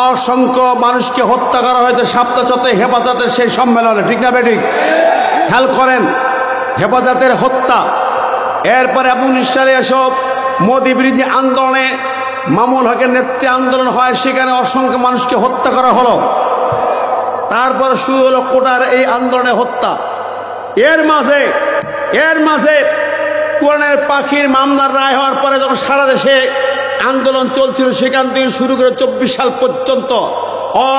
[SPEAKER 1] অসংখ্য মানুষকে হত্যা করা হয়েছে শাপলা চত্বরে হেফাজতের সেই সম্মেলনে, ঠিক না ঠিক? খেয়াল করেন, হেফাজতের হত্যা। এরপরে 19 সালে এসব মোদি বিরোধী আন্দোলনে মামুল হকের নেতৃত্বে আন্দোলন হয়, সেখানে অসংখ্য মানুষকে হত্যা করা হলো। তারপর শুরু হলো কোটার এই আন্দোলনে হত্যা। এর মাঝে কোরআনের পাখির মামলার রায় হওয়ার পরে যখন সারা দেশে আন্দোলন চলছিল, সেখান থেকে শুরু করে 24 সাল পর্যন্ত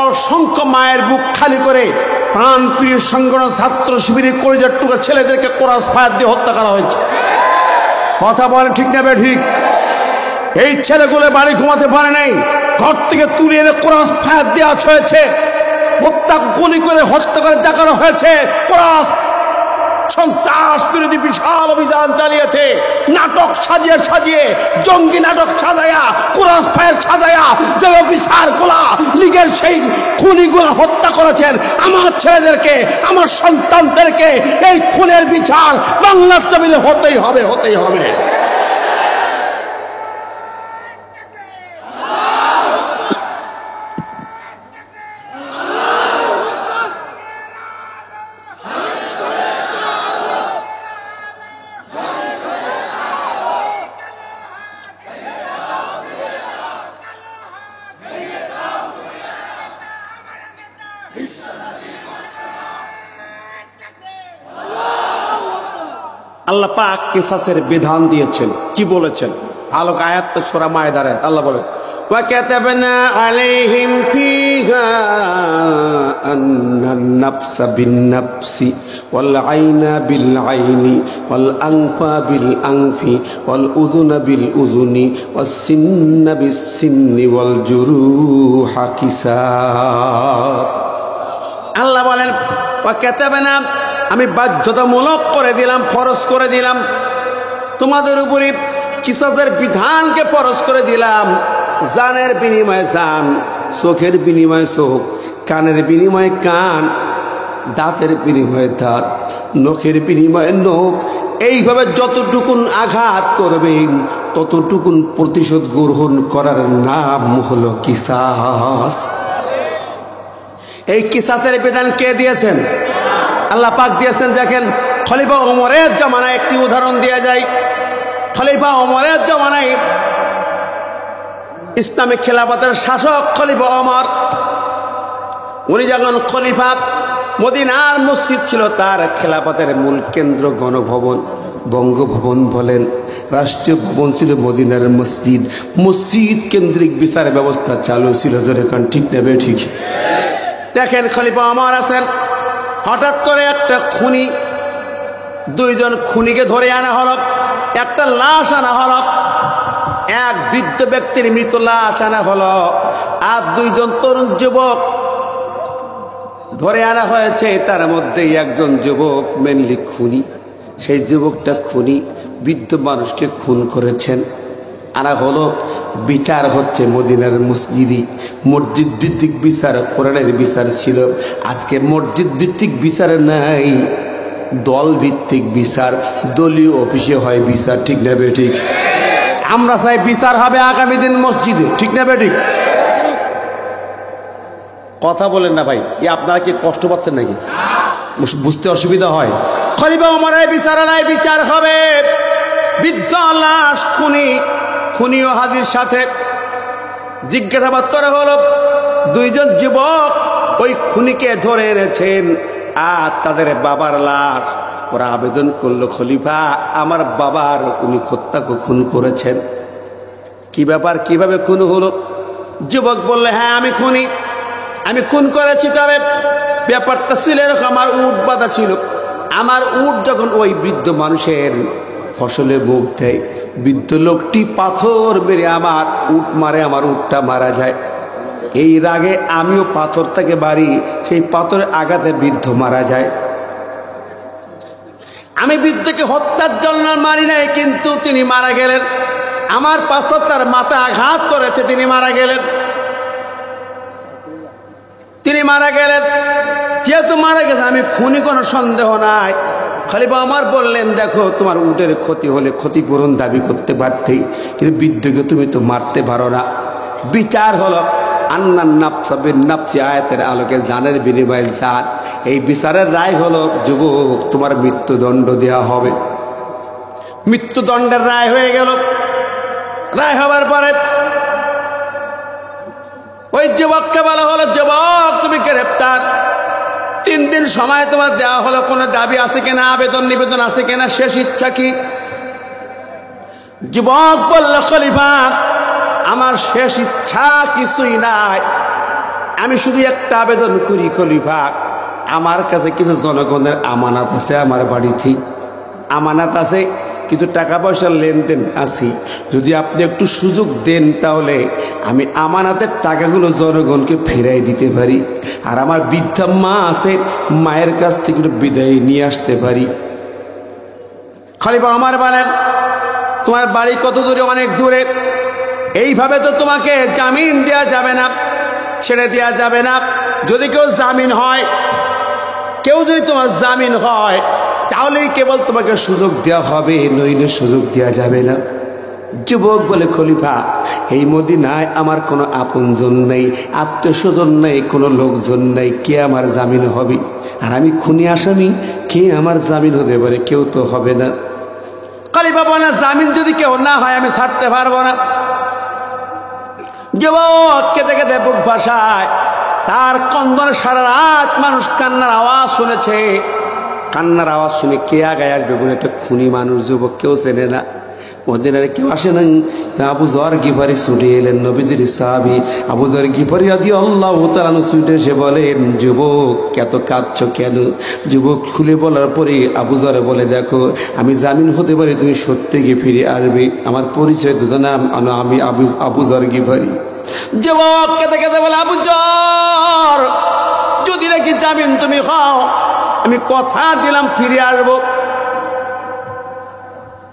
[SPEAKER 1] অসংখ্য মায়ের বুক খালি করে প্রাণপ্রিয় সংগঠন ছাত্র শিবিরের কলিজার টুকরা ছেলেদেরকে ক্রস ফায়ার দিয়ে হত্যা করা হয়েছে। কথা বলে ঠিক না ঠিক? এই ছেলেগুলো বাড়ি ঘুমাতে পারে নাই, ঘর থেকে তুলে এনে ক্রস ফায়ার দেওয়া হয়েছে, হত্যা গুলি করে হত্যা করে দেখানো হয়েছে। ক্রস সন্ত্রাস বিরোধী বিশাল অভিযান চালিয়েছে, নাটক সাজিয়ে জঙ্গি নাটক সাজায়া, ক্রস ফায়ার সাজায়া যে অফিসারগুলা লীগের সেই খুনিগুলা হত্যা করেছেন আমার ছেলেদেরকে, আমার সন্তানদেরকে, এই খুনের বিচার বাংলার জমিনে হতেই হবে। আল্লাহ পাক কিসাসের বিধান দিয়েছেন, কি বলেছেন? ভালো আয়াত তো সূরা মায়েদার আয়াত। আল্লাহ বলেন, ওয়া কাতাবনা আলাইহিম ফিহা আন্নান নাফসা বিন-নাফসি ওয়াল আইনা বিল-আইনি ওয়াল আনফা বিল-আনফি ওয়াল উযুনা বিল-উযুনি ওয়াস-সিন্না বিস-সিন্নি ওয়াল জুরুহা কিসাস। আল্লাহ বলেন, ওয়া কাতাবনা, আমি বাধ্যতামূলক করে দিলাম, ফরজ করে দিলাম তোমাদের উপরে কিসাসের বিধানকে ফরজ করে দিলাম। জানের বিনিময়ে জান, চোখের বিনিময়ে চোখ, কানের বিনিময়ে কান, দাঁতের বিনিময়ে দাঁত, নখের বিনিময়ে নখ। এইভাবে যতটুকুন আঘাত করবেন ততটুকুন প্রতিশোধ গ্রহণ করার নাম হলো কিসাস। এই কিসাসের বিধান কে দিয়েছেন? আল্লাহ পাক দিয়েছেন। দেখেন, খলিফা ওমরের জামানায় একটি উদাহরণ দেয়া যায়। খলিফা ওমরের জামানায় ইসলামিক খেলাফতের শাসক খলিফা ওমর, উনি যখন খলিফা, মদিনার মসজিদ ছিল তার খেলাফতের মূল কেন্দ্র গণভবন, বঙ্গভবন বলেন, রাষ্ট্রীয় ভবন ছিল মদিনার মসজিদ। মসজিদ কেন্দ্রিক বিচার ব্যবস্থা চালু ছিল, যেরকম ঠিক নেবে ঠিক। দেখেন, খলিফা ওমর আছেন, হঠাৎ করে একটা খুনি, 2 জন খুনিকে ধরে আনা হলো, একটা লাশ আনা হলো, এক বৃদ্ধ ব্যক্তির মৃত লাশ আনা হলো, আর 2 জন তরুণ যুবক ধরে আনা হয়েছে। তার মধ্যে একজন যুবক মেনলি খুনি, সেই যুবকটা খুনি, বৃদ্ধ মানুষকে খুন করেছেন। আনা হলো, বিচার হচ্ছে মদিনার মসজিদে। মসজিদ ভিত্তিক বিচার, কোরআনের বিচার ছিল। আজকে মসজিদ ভিত্তিক বিচার নাই, দল ভিত্তিক বিচার, দলীয় অফিসে হয় বিচার, ঠিক না বেঠিক? আমরা চাই বিচার হবে আগামী দিন মসজিদে, ঠিক না বেঠিক? কথা বলেন না ভাই, আপনারা কি কষ্ট পাচ্ছেন নাকি? বুঝতে অসুবিধা হয়? খলিফা ওমরের বিচার হবে। বৃদ্ধ লাশ, খুনিও হাজির, সাথে জিজ্ঞাসাবাদ করা হলো। 2 জন যুবক ওই খুনিকে ধরে এনেছেন, আর তাদের বাবার লাশ। ওরা আবেদন করলো, খলিফা আমার বাবার উনি খুন করেছেন। কি ব্যাপার, কিভাবে খুন হলো? যুবক বললে, হ্যাঁ আমি খুনি, আমি খুন করেছি। তবে ব্যাপারটা ছিল এরকম, আমার উট বাঁধা ছিল। আমার উট যখন ওই বৃদ্ধ মানুষের ফসলে মুখ দেয়, বৃদ্ধ লোকটি পাথর মেরে আমার উট মারে, আমার উটটা মারা যায়। এই রাগে আমিও পাথরটাকে বাড়ি, সেই পাথরের আঘাতে বৃদ্ধ মারা যায়। আমি বৃদ্ধকে হত্যার জন্য মারি নাই, কিন্তু তিনি মারা গেলেন। আমার পাথর তার মাথা আঘাত করেছে, তিনি মারা গেলেন। তিনি মারা গেলেন। যেহেতু মারা গেছে, আমি খুনি, কোনো সন্দেহ নাই। খলিফা ওমর বললেন, দেখো তোমার উটের ক্ষতি হলে ক্ষতিপূরণ দাবি করতে পারতেই, কিন্তু বৃদ্ধকে তুমি তো মারতে পারো না। বিচার হলো আন্নান নাফসা বিন নাফসি আয়াতের আলোকে জানের বিনিময়ে জান। এই বিচারের রায় হলো, যুবক তোমার মৃত্যুদণ্ড দেওয়া হবে। মৃত্যুদণ্ডের রায় হয়ে গেল। রায় হবার পরে ওই যুবককে বলা হলো, যুবক তুমি গ্রেপ্তার। 3 দিন সময় তোমার দেওয়া হলো, কোনো দাবি আছে কিনা, আবেদন নিবেদন আছে কিনা, শেষ ইচ্ছা কি? যুবক বলল, খলিফা আমার শেষ ইচ্ছা কিছুই নাই, আমি শুধু একটা আবেদন করি খলিফা, আমার কাছে কিছু জনগণের আমানত আছে, আমার বাড়িতে আমানত আছে, কিছু টাকা পয়সার লেনদেন আছে। যদি আপনি একটু সুযোগ দেন, তাহলে আমি আমানতের টাকাগুলো জনগণকে ফেরাই দিতে পারি। আর আমার বৃদ্ধা মা আছে, মায়ের কাছ থেকে একটু বিদায় নিয়ে আসতে পারি। খলিফা ওমর বলেন, তোমার বাড়ি কত দূরে? অনেক দূরে। এইভাবে তো তোমাকে জামিন দেওয়া যাবে না, ছেড়ে দেওয়া যাবে না। যদি কেউ জামিন হয়, কেউ যদি তোমার জামিন হয়, তাহলেই কেবল তোমাকে সুযোগ দেওয়া হবে, নইলে সুযোগ দেওয়া যাবে না। যুবক বলে, খলিফা এই মদিনায় আমার কোনো আপনজন নেই, আত্মীয় স্বজন নেই, কোনো লোকজন নেই, কে আমার জামিন হবে? আর আমি খুনি আসামি, কে আমার জামিন হতে পারে? কেউ তো হবে না। খলিফা বলে, জামিন যদি কেউ না হয় আমি ছাড়তে পারবো না। যুবক কেঁদে কেঁদে বুক ভাসায়, তার কন্দনে সারা রাত মানুষ কান্নার আওয়াজ শুনেছে। কান্নার আওয়াজ শুনে কে আগায় আসবে বলে, একটা খুনি মানুষ, যুবক কেউ চেনে না, মদিনারে কেউ আসে না। আবু যর গিফারি ছুটে এলেন, নবীজির সাহাবী আবু যর গিফারি রাদিয়াল্লাহু তাআলা ছুটে এসে বলেন, যুবক এত কাঁদছ কেন? যুবক খুলে বলার পরে আবু যর বলে, দেখো আমি জামিন হতে পারি, তুমি সত্যি গিয়ে ফিরে আসবে। আমার পরিচয় তো জানা, আমি আবু যর গিফারি। যুবক কেঁদে কেঁদে বলে, আবু যর যদি নাকি জামিন তুমি হও, আমি কথা দিলাম ফিরে আসবো।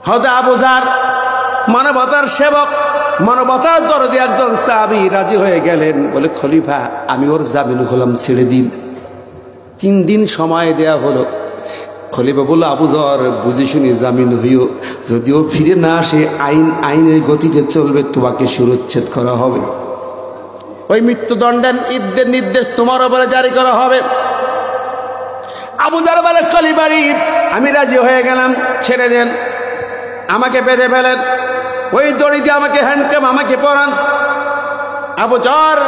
[SPEAKER 1] হয়তো আবু যর মানবতার সেবক, মানবতার দরদি একজন সাহাবী রাজি হয়ে গেলেন। বলে, খলিফা আমি ওর জামিন হলাম, ছেড়ে দিন। 3 দিন সময় দেয়া হলো। খলিফা বলল, আবু যর বুঝে শুনি জামিন হইও, যদিও ফিরে না আসে আইনের গতিতে চলবে, তোমাকে শিরোচ্ছেদ করা হবে। ওই মৃত্যুদণ্ডের নির্দেশ তোমার উপরে জারি করা হবে। আবু যর বলে, খলিফা আমি রাজি হয়ে গেলাম, ছেড়ে দেন, আমাকে বেঁধে ফেলেন, ওই দড়ি দিয়ে আমাকে হ্যান্ডকাপ আমাকে পরান। আবু যর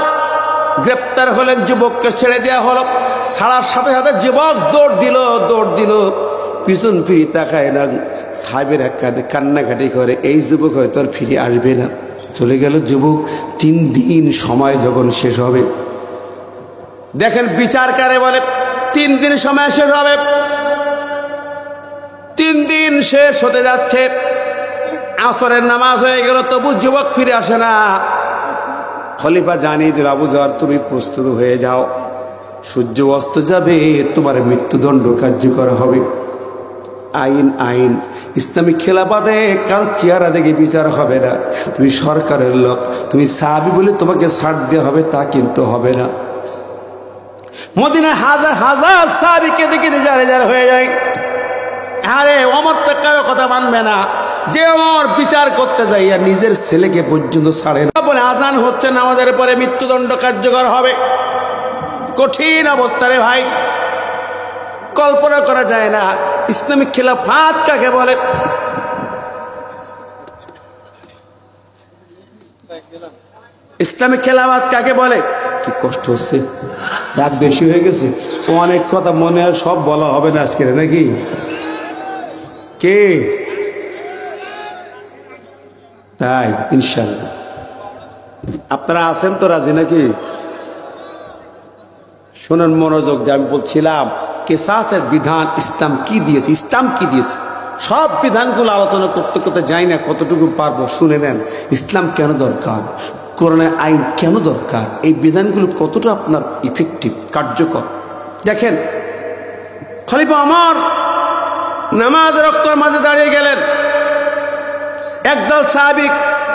[SPEAKER 1] গ্রেপ্তার হলেন, যুবককে ছেড়ে দেওয়া হলো। ছাড়ার সাথে সাথে যুবক দৌড় দিল, পিছন ফিরি তাকায় না। সাহেবেরা কান্নাকাটি করে, এই যুবক হয়তো আর ফিরে আসবে না। চলে গেল যুবক। 3 দিন সময় যখন শেষ হবে, দেখেন বিচার কারে বলে, 3 দিন সময় শেষ হবে। 3 দিন শেষ হতে যাচ্ছে, আসরের নামাজ হয়ে গেল, তবু যুবক ফিরে আসে না। খলিফা জানিয়ে দিল, আবু যর তুমি প্রস্তুত হয়ে যাও, সূর্য অস্ত যাবে, তোমার মৃত্যুদণ্ড কার্যকর হবে। আইন ইসলামিক খেলাফতে কারো চেহারা দেখে বিচার হবে না। তুমি সরকারের লোক, তুমি সাহাবী বলে তোমাকে ছাড় দেওয়া হবে, তা কিন্তু হবে না। মদিনায় হাজার হাজার সাহাবী কেঁদে কেঁদে যারে হয়ে যায়। আরে ওমর তো কারো কথা মানবে না, যে ওমর বিচার করতে যাই আর নিজের ছেলেকে পর্যন্ত ছাড়ে না। বলে আজান হচ্ছে, নামাজের পরে মৃত্যুদণ্ড কার্যকর হবে। কঠিন অবস্থা রে ভাই, কল্পনা করা যায় না। ইসলামিক খেলাফত কাকে বলে? ইসলামিক খেলাফত কাকে বলে? কি কষ্ট হচ্ছে, রাত বেশি হয়ে গেছে, অনেক কথা মনে হয়, সব বলা হবে না আজকে, নাকি? কে তাই? ইনশাল্লাহ। আপনারা আছেন তো রাজি নাকি? শুনুন মনোযোগ দিয়ে, আমি বলছিলাম কিসাসের বিধান ইসলাম কি দিয়েছে, ইসলাম কি দিয়েছে। সব বিধানগুলো আলোচনা করতে করতে যাই না, কতটুকু পারবো শুনে নেন। ইসলাম কেন দরকার, কোরআনের আইন কেন দরকার, এই বিধানগুলো কতটা আপনার ইফেক্টিভ, কার্যকর। দেখেন, খলিফা ওমর নামাজ রক্তের মাঝে দাঁড়িয়ে গেলেন। একদল সাহাবী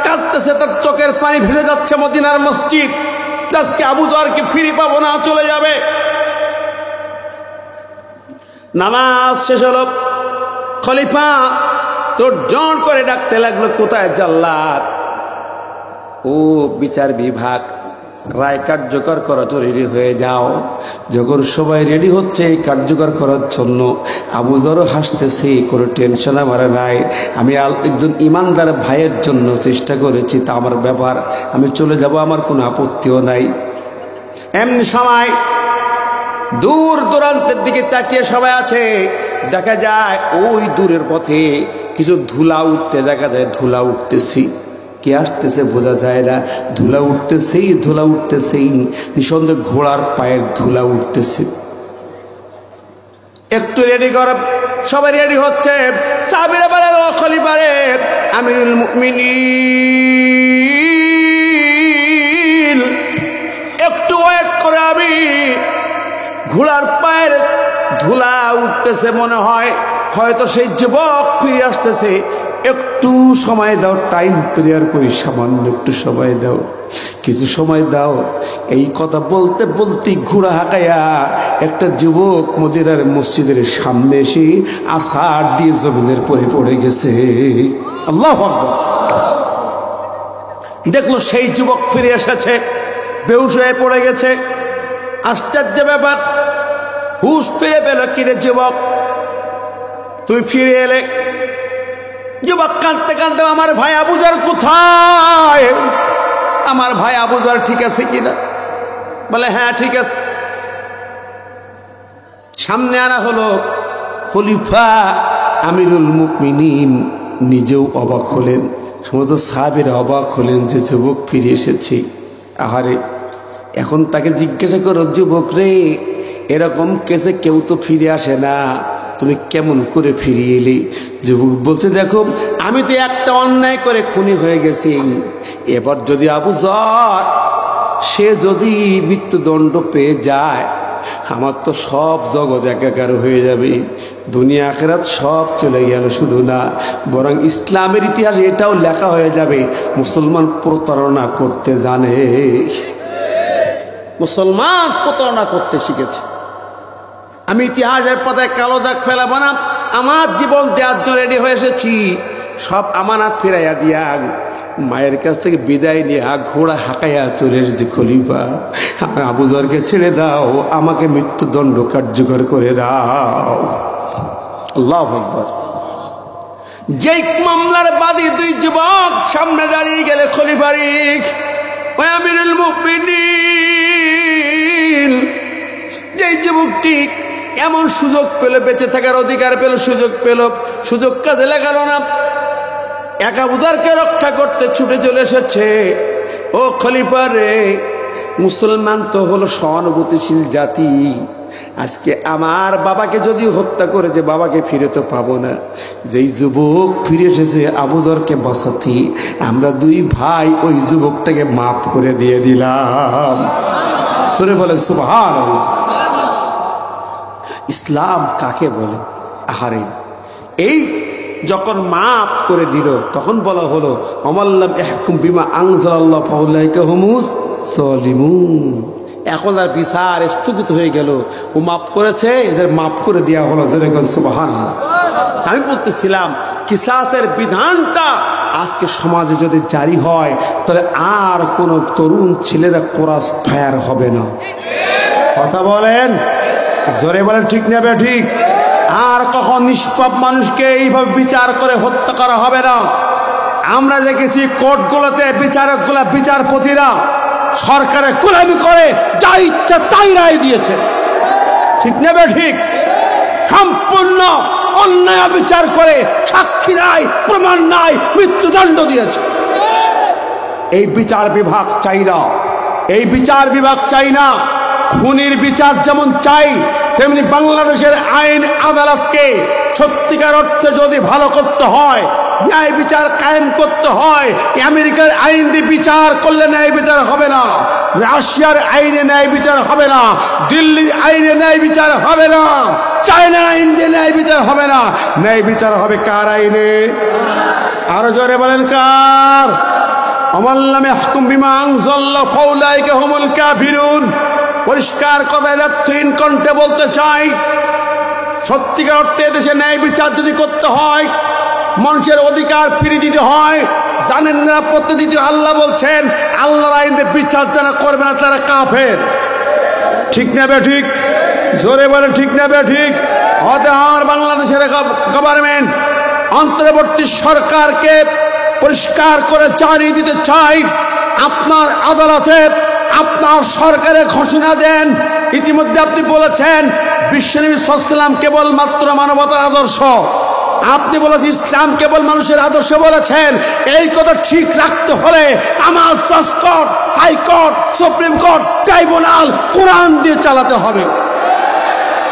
[SPEAKER 1] কাঁদতেছে, তার চোখের পানি ভিজে যাচ্ছে। মদিনার মসজিদ, আজকে আবু যরকে ফিরে পাবো না, চলে যাবে। নামাজ শেষ হলো, খলিফা তর্জন করে ডাকতে লাগলো, কোথায় জাল্লাদ? ও বিচার বিভাগ, রায় কার্যকর করার জন্য রেডি হয়ে যাও। যখন সবাই রেডি হচ্ছে এই কার্যকর করার জন্য, আবু যরও হাসতেছে, কোনো টেনশন আমার নাই। আমি একজন ইমানদার ভাইয়ের জন্য চেষ্টা করেছি, তা আমার ব্যাপার, আমি চলে যাব, আমার কোনো আপত্তিও নাই। এমনি সময় দূর দূরান্তের দিকে তাকিয়ে সবাই আছে, দেখা যায় ওই দূরের পথে কিছু ধুলা উঠতে দেখা যায়, ধুলা উঠতেছি, কে আসতেছে বোঝা যায় না, ধুলা উঠতেছেই, ধুলা উঠতেছেই, নিঃসন্দেহে ঘোড়ার পায়ের ধুলা উঠতেছে। একটু রেডি কর, সবাই রেডি হচ্ছে। সাহাবীরা বলে, ও খলিফা রে, আমিরুল মুমিনিন, একটু ওয়েট করে, আমি ঘোড়ার পায়ের ধুলা উঠতেছে, মনে হয় হয়তো সেই যুবক ফিরে আসতেছে, একটু সময় দাও, টাইম পিরিয়ড করি, সামান্য একটু সময় দাও, কিছু সময় দাও। এই কথা বলতে বলতে ঘোড়া হাঁকাইয়া একটা যুবক মদিনার মসজিদের সামনে এসে আছাড় দিয়ে জমিনের পরে পড়ে গেছে। আল্লাহু আকবার। দেখলো সেই যুবক ফিরে এসেছে, বেহুশ হয়ে পড়ে গেছে। আশ্চর্য ব্যাপার, হুশ ফিরে পেল, কিরে যুবক তুই ফিরে এলে? যুবক কাঁদতে কাঁদতে, আমার ভাই আবু যর কোথায়? আমার ভাই আবু যর ঠিক আছে কিনা? বলে হ্যাঁ ঠিক আছে। সামনে আনা হলো, খলিফা আমিরুল মুমিনিন নিজেও অবাক হলেন, সমস্ত সাহাবীরা অবাক হলেন যে যুবক ফিরে এসেছে। আহারে, এখন তাকে জিজ্ঞাসা করো, যুবক রে, এরকম কেসে কেউ তো ফিরে আসে না, তুমি কেমন করে ফিরিয়ে এলি? যুবক বলছে, দেখো, আমি তো একটা অন্যায় করে খুনি হয়ে গেছি, এবার যদি আবু যর সে যদি মৃত্যুদণ্ড পেয়ে যায়, আমার তো সব জগৎ একাকার হয়ে যাবে, দুনিয়া আখিরাত সব চলে গেল। শুধু না, বরং ইসলামের ইতিহাস এটাও লেখা হয়ে যাবে, মুসলমান প্রতারণা করতে জানে, মুসলমান প্রতারণা করতে শিখেছে। আমি ইতিহাসের পাতায় কালো দাগ ফেলাবো না, আমার জীবন দেওয়ার জন্য রেডি হয়ে এসেছি। সব আমানত ফিরাইয়া দিয়া, মায়ের কাছ থেকে বিদায় নিয়ে ঘোড়া হাঁকাইয়া চলে এসেছি। খলিফা, আমার আবু যরকে ছেড়ে দাও, আমাকে মৃত্যুদণ্ড কার্যকর করে দাও। আল্লাহু আকবার। যেই মামলার বাদী দুই যুবক সামনে দাঁড়িয়ে গেলে, খলিফারি আমিরুল মুমিনিন, যেই যুবকটি এমন সুযোগ পেল, বেঁচে থাকার অধিকার পেল, সুযোগ পেল, সুযোগ কাজে লাগালো না, এক আবু যরকে রক্ষা করতে ছুটে চলে এসেছে। ও খলিফা রে, মুসলমান তো হলো সহানুভূতিশীল জাতি, আজকে আমার বাবাকে যদি হত্যা করেছে, বাবাকে ফিরে তো পাবো না, যেই যুবক ফিরে এসেছে আবু যরকে বাঁচাতে, আমরা দুই ভাই ওই যুবকটাকে মাফ করে দিয়ে দিলাম। সুরে বলেন সুবহানাল্লাহ। ইসলাম কাকে বলে? আহারে, এই যখন মাফ করে দিল, তখন বলা হলো, ওমাল্লাম ইহকুম বিমা আনজালাল্লাহু ফাউলাইকা হুমুজ যালিমুন। এখন আর বিচার স্থগিত হয়ে গেল, ও মাফ করেছে, এদের মাফ করে দেওয়া হলো। যেরকম সুবহানাল্লাহ। আমি বলতেছিলাম, কিসাসের বিধানটা আজকে সমাজে যদি জারি হয়, তাহলে আর কোন তরুণ ছেলেরা ক্রস ফায়ার হবে না। কথা বলেন, জোরে বলেন, ঠিক না বে ঠিক? আর কখন নিষ্পাপ মানুষকে এইভাবে বিচার করে হত্যা করা হবে না। আমরা দেখেছি কোর্টগুলোতে বিচারকগুলা, বিচারপতিরা সরকারের গোলামি করে যা ইচ্ছা তাই রায় দিয়েছে, ঠিক না বে ঠিক? সম্পূর্ণ অন্যায় বিচার করে, সাক্ষী নাই, প্রমাণ নাই, মৃত্যুদণ্ড দিয়েছে। এই বিচার বিভাগ চাই না, এই বিচার বিভাগ চাই না। খুনির বিচার যেমন চাই, তেমনি বাংলাদেশের আইন আদালতকে সত্যিকার অর্থে যদি ভালো করতে হয়, ন্যায় বিচার কায়েম করতে হয়, আমেরিকার আইন দিয়ে বিচার করলে ন্যায় বিচার হবে না, রাশিয়ার আইনে ন্যায় বিচার হবে না, দিল্লির আইনে ন্যায় বিচার হবে না, চায়নার আইন দিয়ে ন্যায় বিচার হবে না। ন্যায় বিচার হবে কার আইনে? আরো জোরে বলেন কার? আমাল্লাম ইয়াহকুম বিমা আনজাল্লাহ ফাউলাইকা হুমুল কাফিরুন। পরিষ্কার কথায় দ্বার্থহীন কণ্ঠে বলতে চাই, সত্যিকার অর্থে দেশে ন্যায় বিচার যদি করতে হয়, মানুষের অধিকার ফিরিয়ে দিতে হয়, জানেন নিরাপত্তা দিতে, আল্লাহ বলছেন আল্লাহর আইনে বিচার যারা করবে না তারা কাফের। ঠিক না বে ঠিক? জোরে বলে ঠিক না বে ঠিক? আর বাংলাদেশের গভর্নমেন্ট অন্তর্বর্তী সরকারকে পরিষ্কার করে জানিয়ে দিতে চাই, আপনার আদালতে আপনার সরকারে ঘোষণা দেন। ইতিমধ্যে আপনি বলেছেন বিশ্বনবী সাল্লাল্লাহু আলাইহি ওয়াসাল্লাম কেবলমাত্র মানবতার আদর্শ, আপনি বলেছেন ইসলাম কেবল মানুষের আদর্শ বলেছেন। এই কথা ঠিক রাখতে হলে আমার জাজ court, high court, supreme court, tribunal কোরআন দিয়ে চালাতে হবে।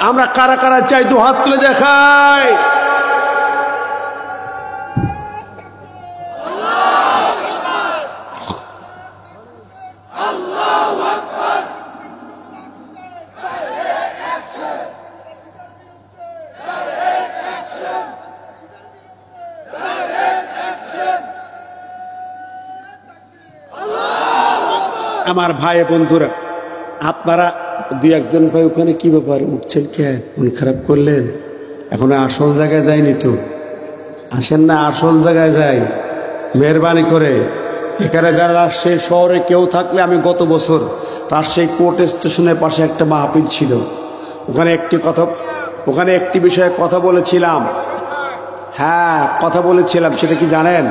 [SPEAKER 1] আমরা কারা কারা চাই দু হাত তুলে দেখাই। আমার ভাই বন্ধুরা, আপনারা দুই একজন ভাই ওখানে কি ব্যাপার উঠছেন, কে মন খারাপ করলেন? এখন আসল জায়গায় যায়নি তো, আসেন না, আসল জায়গায় যাই মেহরবানি করে। এখানে যারা রাজশাহী শহরে কেউ থাকলে, আমি গত বছর রাজশাহী কোর্ট স্টেশনের পাশে একটা মাহফিল ছিল, ওখানে একটি বিষয়ে কথা বলেছিলাম। হ্যাঁ, কথা বলেছিলাম, সেটা কি জানেন?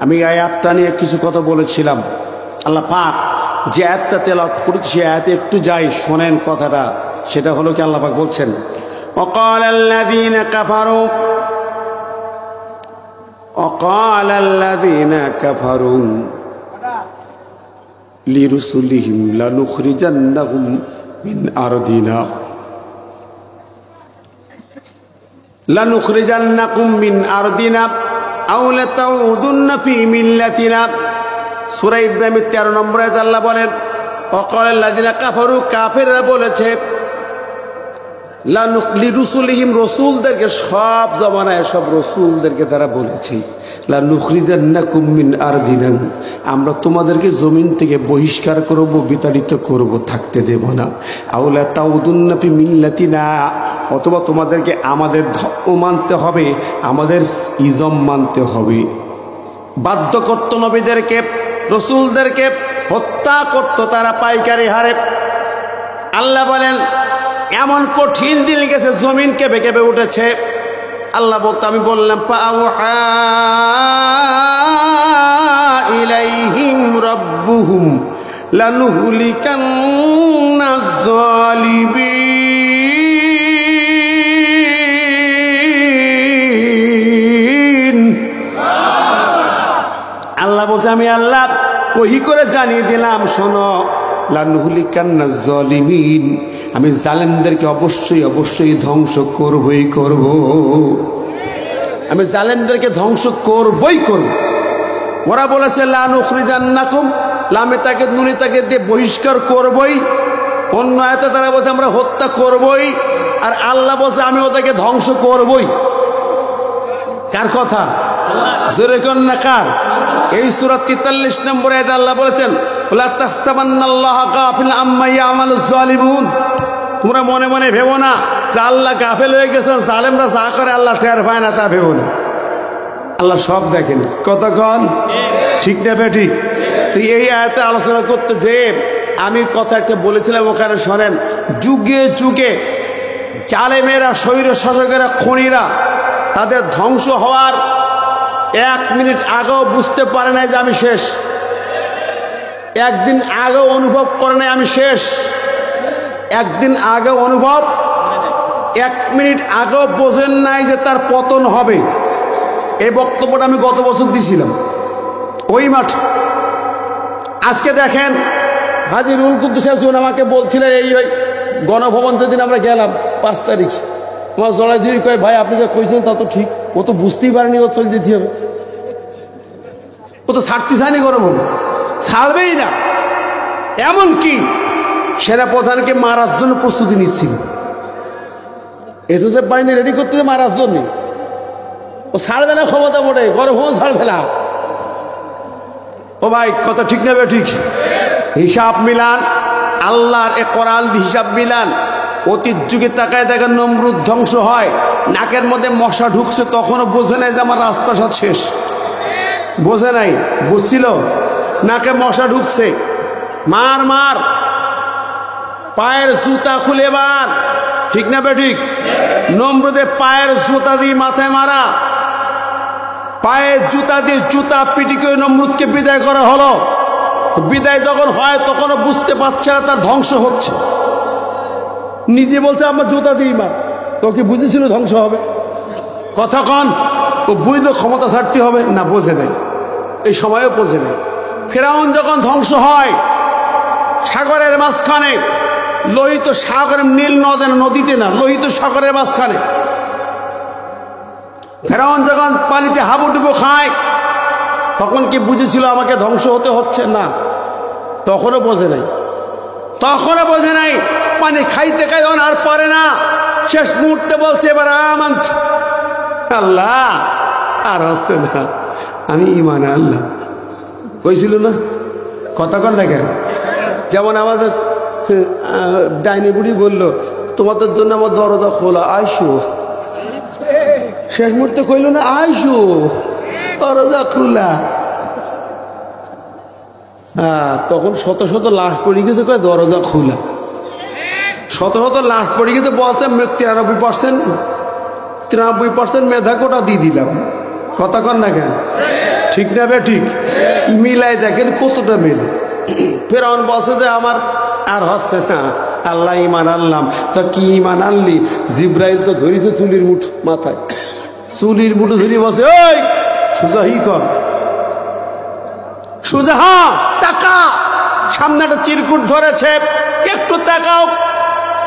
[SPEAKER 1] আমি আয়াতটা নিয়ে কিছু কথা বলেছিলাম। আল্লাহ পাক যে আয়াতটা তেলাওয়াত করেছি সে আয়াতে একটু যাই, শোনেন কথাটা। সেটা হলো কি, আল্লাহ পাক বলছেন وقال الذين كفروا لرسلهم لنخرجنهم من أرضنا لنخرجنكم من أرضنا أو لتعودن في ملتنا। সূরা ইব্রাহিমের 13 নম্বর আয়াতে আল্লাহ বলেন وقال الذين كفروا, কাফেররা বলেছে, লিরুসুলিহিম, রসুলদেরকে, সব জমানায় সব রসুলদেরকে তারা বলেছে, লানুখরিজান্নাকুম মিন আরদিনা, আমরা তোমাদেরকে জমিন থেকে বহিষ্কার করব, বিতাড়িত করব, থাকতে দেব না। আওলা তাউদুন্না ফি মিল্লাতিনা, অথবা তোমাদেরকে আমাদের ধর্ম মানতে হবে, আমাদের ইজম মানতে হবে। বাধ্য করত নবীদেরকে, রসুলদেরকে হত্যা করত তারা পাইকারি হারে। আল্লাহ বলেন এমন কঠিন দিন গেছে, জমিন কেঁপে কেঁপে উঠেছে। আল্লাহ বলতে, আমি বললাম ফাআউহা ইলাইহিম রাব্বুহুম লানুহলিকান্নাজ জালিমিন। আল্লাহ বলছে, আমি আল্লাহ ওহি করে জানিয়ে দিলাম, শোনো, লানুহলিকান্নাজ জালিমিন, আমি জালেমদেরকে অবশ্যই অবশ্যই ধ্বংস করবই করব। আমি জালেমদেরকে ধ্বংস করবই করব। ওরা বলেছে লানুখরিজান্নাকুম, লামে তাকে নুনি তাকে দিয়ে বহিষ্কার করবই। অন্য আয়াতে তারা বলছে আমরা হত্যা করবই, আর আল্লাহ বলছে আমি ওদেরকে ধ্বংস করবই। কার কথা? জোরে কোন না কার? এই সূরা 43 নম্বর আয়াতে আল্লাহ বলেছেন লা তাহসাবান্নাল্লাহা গাফিলান আম্মা ইয়ামালুজ জালিমুন, তোমরা মনে মনে ভেবো না যে আল্লাহ গাফেল হয়ে গেছেন, জালেমরা যা করে আল্লাহ টের পায় না, তা ভেবো না। আল্লাহ সব দেখেন। কতক্ষণ ঠিক না বেঠিক? তো এই আয়াতে আলোচনা করতে যে আমি কথা একটা বলেছিলাম, ওখানে শোনেন, যুগে যুগে জালেমেরা, স্বৈর শাসকেরা, খনিরা তাদের ধ্বংস হওয়ার 1 মিনিট আগেও বুঝতে পারে নাই যে আমি শেষ, একদিন আগেও অনুভব করে নাই আমি শেষ, একদিন আগেও অনুভব, 1 মিনিট আগেও বোঝেন নাই যে তার পতন হবে। এই বক্তব্যটা আমি গত বছর দিয়েছিলাম ওই মাঠে। আজকে দেখেন হাজী রুহুল কুদ্দুস আমাকে বলছিলেন এই ওই গণভবন যেদিন আমরা গেলাম 5 তারিখ, আমার জড়াই ধুই কয় ভাই আপনি যা কইছেন তা তো ঠিক, ও তো বুঝতেই পারেনি ও চলে যেতে হবে, ও তো ছাড়তে চায়নি গণভবন, ছাড়বেই না। এমনকি সেনাপ্রধানকে মারার জন্য প্রস্তুতি নিচ্ছিল, এসএসএফ বাহিনী রেডি করতে মারার জন্য। ও ছাড়বে না ক্ষমতা মোটে, গণভবন ছাড়বে না। ও ভাই কত ঠিক নেবে ঠিক, হিসাব মিলান, আল্লাহর এ কোরআন হিসাব মিলান। অতীত যুগে তাকায় দেখেন নমরুদ ধ্বংস হয়, নাকের মধ্যে মশা ঢুকছে, তখনও বোঝে নাই যে আমার রাজপ্রাসাদ শেষ, বোঝে নাই, বুঝছিল নাকে মশা ঢুকছে, মার মার পায়ের জুতা খুলে মার, ঠিক না বেঠিক? নমরুদে পায়ের জুতা দিয়ে মাথায় মারা, পায়ের জুতা দিয়ে জুতা পিটি করে নমরুদকে বিদায় করা হলো। বিদায় যখন হয় তখনও বুঝতে পারছে না তার ধ্বংস হচ্ছে, নিজে বলছে আমার জুতা দিয়ে মার, তো কি বুঝেছিল ধ্বংস হবে? কতক্ষণ ও বুঝলো ক্ষমতা ছাড়তে হবে না, বোঝে নাই, এই সময়ও বোঝে নাই। ফেরাউন যখন ধ্বংস হয় সাগরের মাঝখানে, লোহিত সাগর, নীল নদীতে না, লোহিত সাগরের মাঝখানে ফেরাউন যখন পানিতে হাবুডুবু খায়, তখন কি বুঝেছিল আমাকে ধ্বংস হতে হচ্ছে? না, তখনও বোঝে নাই, তখনও বোঝে নাই। পানি খাইতে খাইতে আর পারে না, শেষ মুহূর্তে বলছে এবার আমানত আল্লাহ, আর হচ্ছে না, আমি ঈমান আল্লাহ কইছিল না, কতক্ষণ লাগে। যেমন আমাদের ডাইনি বুড়ি বলল তোমাদের জন্য আমার দরজা খোলা, আইসো, শেষ মুহূর্তে কইল না আইসো, দরজা খোলা। তখন শত শত লাশ পড়ে গেছে, কয় দরজা খোলা, শত শত লাশ পড়ে গেছে, বলছে 93% মেধা কোটা দিয়ে দিলাম, কতক্ষণ না কেন, ঠিক না বে ঠিক? মিলাই দেখেন কতটা মেলে। ফেরাউন বলছে যে আমার আর হচ্ছে না, আল্লাহ ঈমান আনলাম। তো কি ঈমান আনলি? জিব্রাইল তো ধরেছে চুলির মুঠ, মাথায় চুলির মুঠো ধরি বলছে ওই সোজা হি কর, সোজা, হ্যাঁ টাকা, সামনে একটা চিরকুট ধরেছে, একটু তাকাও।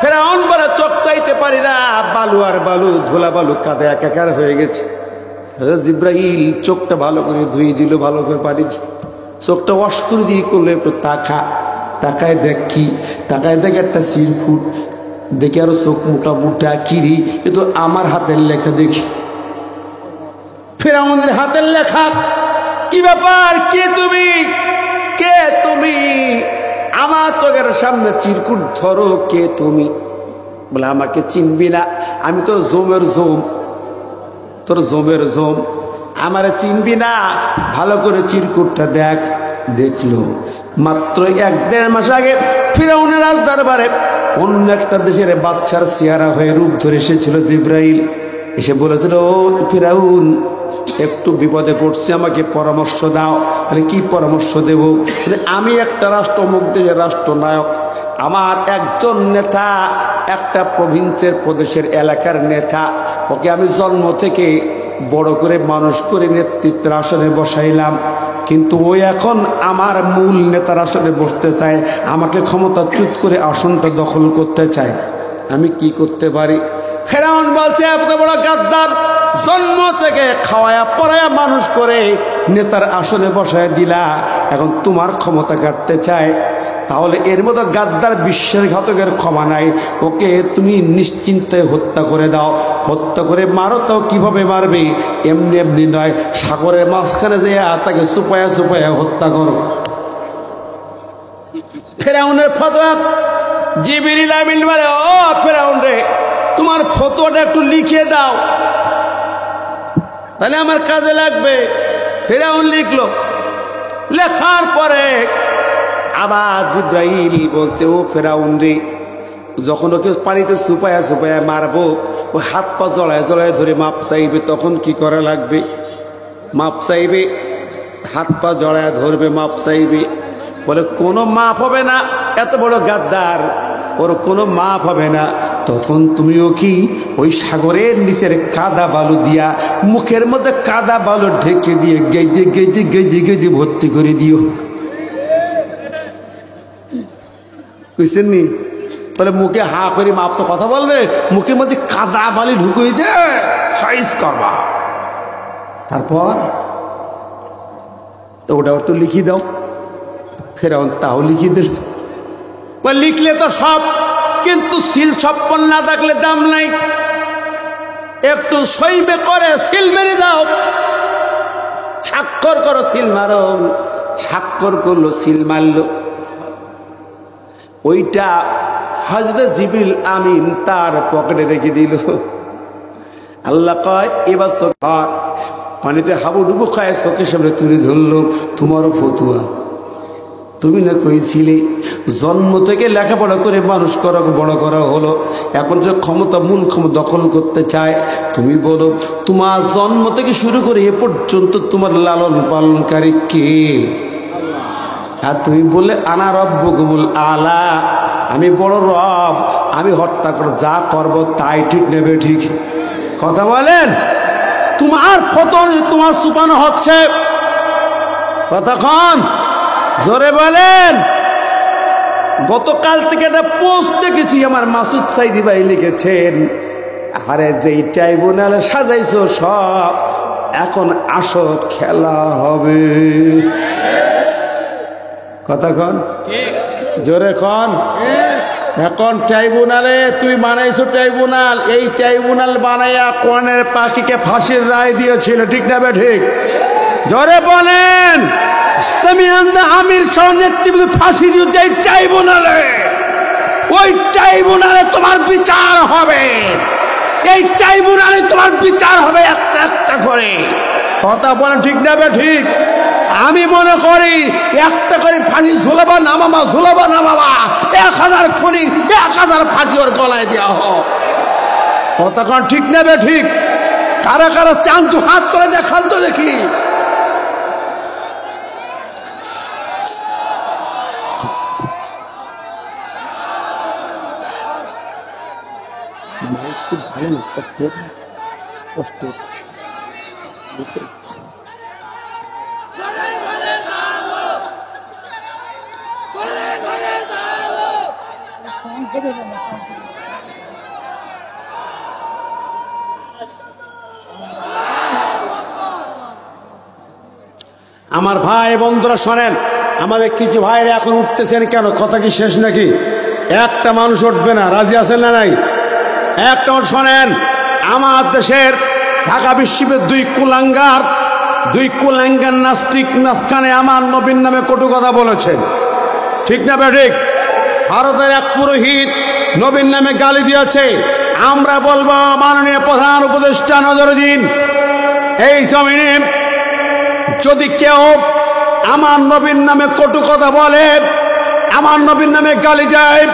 [SPEAKER 1] ফেরাউন বলে চোখ চাইতে পারি না, বালু আর বালু, ধুলা বালু কাঁধে একাকার হয়ে গেছে। জিব্রাইল চোখটা ভালো করে ধুয়ে দিল, ভালো করে পানি চোখটা ওয়াশ করে দিয়ে করলো, একটু তাকা, তাকায় দেখ কি, তাকায় দেখ একটা চিরকুট, দেখে আরো চোখ মোটা মোটা, কিরি এ তো আমার হাতের লেখা, দেখি ফেরাউনের হাতের লেখা। কি ব্যাপার, কে তুমি, কে তুমি, আমার চোখের সামনে চিরকুট ধরো, কে তুমি? বলে আমাকে চিনবি না, আমি তো জমের জম, তোর জমের জম, আমারে চিনবি না, ভালো করে চিরকুটটা দেখ। দেখলো মাত্র 1-1.5 মাস আগে ফিরাউনের রাজদরবারে অন্য একটা দেশের বাচ্চার চেহারা হয়ে রূপ ধরে এসেছিল জিব্রাইল। এসে বলেছিল ও ফিরাউন, একটু বিপদে পড়ছি, আমাকে পরামর্শ দাও। মানে কি পরামর্শ দেব? আমি একটা রাষ্ট্র, অমুক দেশের রাষ্ট্রনায়ক, আমার একজন নেতা, একটা প্রদেশের এলাকার নেতা, ওকে আমি জন্ম থেকে বড় করে মানুষ করে নেতৃত্বের আসনে বসাইলাম, কিন্তু ওই এখন আমার মূল নেতার আসনে বসতে চায়, আমাকে ক্ষমতাচ্যুত করে আসনটা দখল করতে চায়, আমি কি করতে পারি? ফেরাউন বলছে এত বড় গাদ্দার, জন্ম থেকে খাওয়ায়া পড়ায়া মানুষ করে নেতার আসনে বসায় দিলা, এখন তোমার ক্ষমতা কাটতে চায়, তাহলে এর মতো গাদ্দার বিশ্বাসঘাতকের ক্ষমা নাই, ওকে তুমি নিশ্চিন্তে হত্যা করে দাও। হত্যা করে মারো, তাও কিভাবে মারবে? এমনি এমনি নয়, সাগরের মাঝখানে যে তাকে চুপায়া চুপায়া হত্যা করো। ফেরাউনের ফতোয়া, জিবরিল আমিন বলে ও ফেরাউন রে, তোমার ফতোয়াটা একটু লিখে দাও, তাহলে আমার কাজে লাগবে। ফেরাউন লিখলো, লেখার পরে আবার জিব্রাইল বলছে ও ফেরাউন রে, যখন ওকে পানিতে চুপায়া চুপায়া মারবো, ও হাত পা জড়ায় জড়ায় ধরে মাপ চাইবে, তখন কি করা লাগবে? মাপ চাইবে, হাত পা জড়ায় ধরবে, মাপ চাইবে। বলে কোনো মাপ হবে না, এত বড় গাদ্দার, ওর কোনো মাপ হবে না। তখন তুমিও কি ওই সাগরের নিচের কাদা বালু দিয়া, মুখের মধ্যে কাদা বালু ঢেকে দিয়ে গেজে গেজে গেজে গেজে ভর্তি করে দিও। বুঝছেন নি? তাহলে মুখে হা করে মাপতো কথা বলবে, মুখের মধ্যে কাদা বালি ঢুকিয়ে দে সাইজ করবা, তারপর তো ওটা একটু লিখিয়ে দাও। ফেরাউন তাও লিখিয়ে দে, লিখলে তো সব, কিন্তু সিল ছপ্পন না থাকলে দাম নাই। একটু সইবে করে সিল মেরে দাও, স্বাক্ষর করো সিল মারো। স্বাক্ষর করলো, সিল মারলো, ওইটা হযরত জিবরিল আমিন তার পকেটে রেখে দিল। আল্লাহ কয় এবার চোখ পানিতে হাবুডুবু খায়, চোখের সামনে তুলে ধরলো, তোমারও ফতুয়া, তুমি না কইছিলে জন্ম থেকে লেখাপড়া করে মানুষ করা বড় করা হলো, এখন যে ক্ষমতা মূল ক্ষমতা দখল করতে চায়, তুমি বলো তোমার জন্ম থেকে শুরু করে এ পর্যন্ত তোমার লালন পালনকারী কে? আর তুমি বললে আনা রব্বুকুমুল আলা, আমি বড় রব, আমি হত্যা করে যা করব তাই ঠিক নেবে ঠিক কথা বলেন। তোমার ফতন তোমার সুপানো হচ্ছে কতক্ষণ জোরে বলেন। গতকাল থেকে একটা পোস্ট দেখেছি, আমার মাসুদ সাইদি ভাই লিখেছেন, আরে যেই ট্রাইব্যুনালে সাজাইছো সব, এখন আসো খেলা হবে। কতক্ষণ জোরে কন। এখন ট্রাইব্যুনালে তুমি বানাইছো ট্রাইব্যুনাল, এই ট্রাইব্যুনাল বানাইয়া কোনের পাখিকে ফাঁসির রায় দিয়েছিল, ঠিক না বে ঠিক? জোরে বলেন। ইসলামী আমির সহ নেতৃত্বে ফাঁসি দিয়েছে এই ট্রাইব্যুনালে, ওই ট্রাইব্যুনালে তোমার বিচার হবে, এই ট্রাইব্যুনালে তোমার বিচার হবে একটা একটা করে। কথা বলেন ঠিক না বে ঠিক? আমি মনে করি একটা করে ফাঁসি ঝুলাবা নামাবা, ঝুলাবা নামাবা, 1000 খুনি 1000 ফাঁসি ওর গলায় দেওয়া হোক। কতক্ষণ ঠিক না বে ঠিক? কারা কারা চান তো হাত তুলে দেখান তো দেখি। আমার ভাই বন্ধুরা শোনেন, আমাদের কিছু ভাইরা এখন উঠতেছেন কেন? কথা কি শেষ নাকি? একটা মানুষ উঠবে না, রাজি আছেন না নাই? একটা শোনেন, আমার দেশের ঢাকা বিশ্ববিদ্যালয়ের দুই কুলাঙ্গার নাস্তিক মাঝখানে আমার নবীর নামে কটু কথা বলেছেন, ঠিক না ঠিক? ভারতের এক পুরোহিত নবীর নামে গালি দিয়েছে। আমরা বলবো মাননীয় প্রধান উপদেষ্টা নজর দিন, এই জমিনে যদি কেউ আমার নবীর নামে কটু কথা বলে, আমার নবীর নামে গালি দেয়,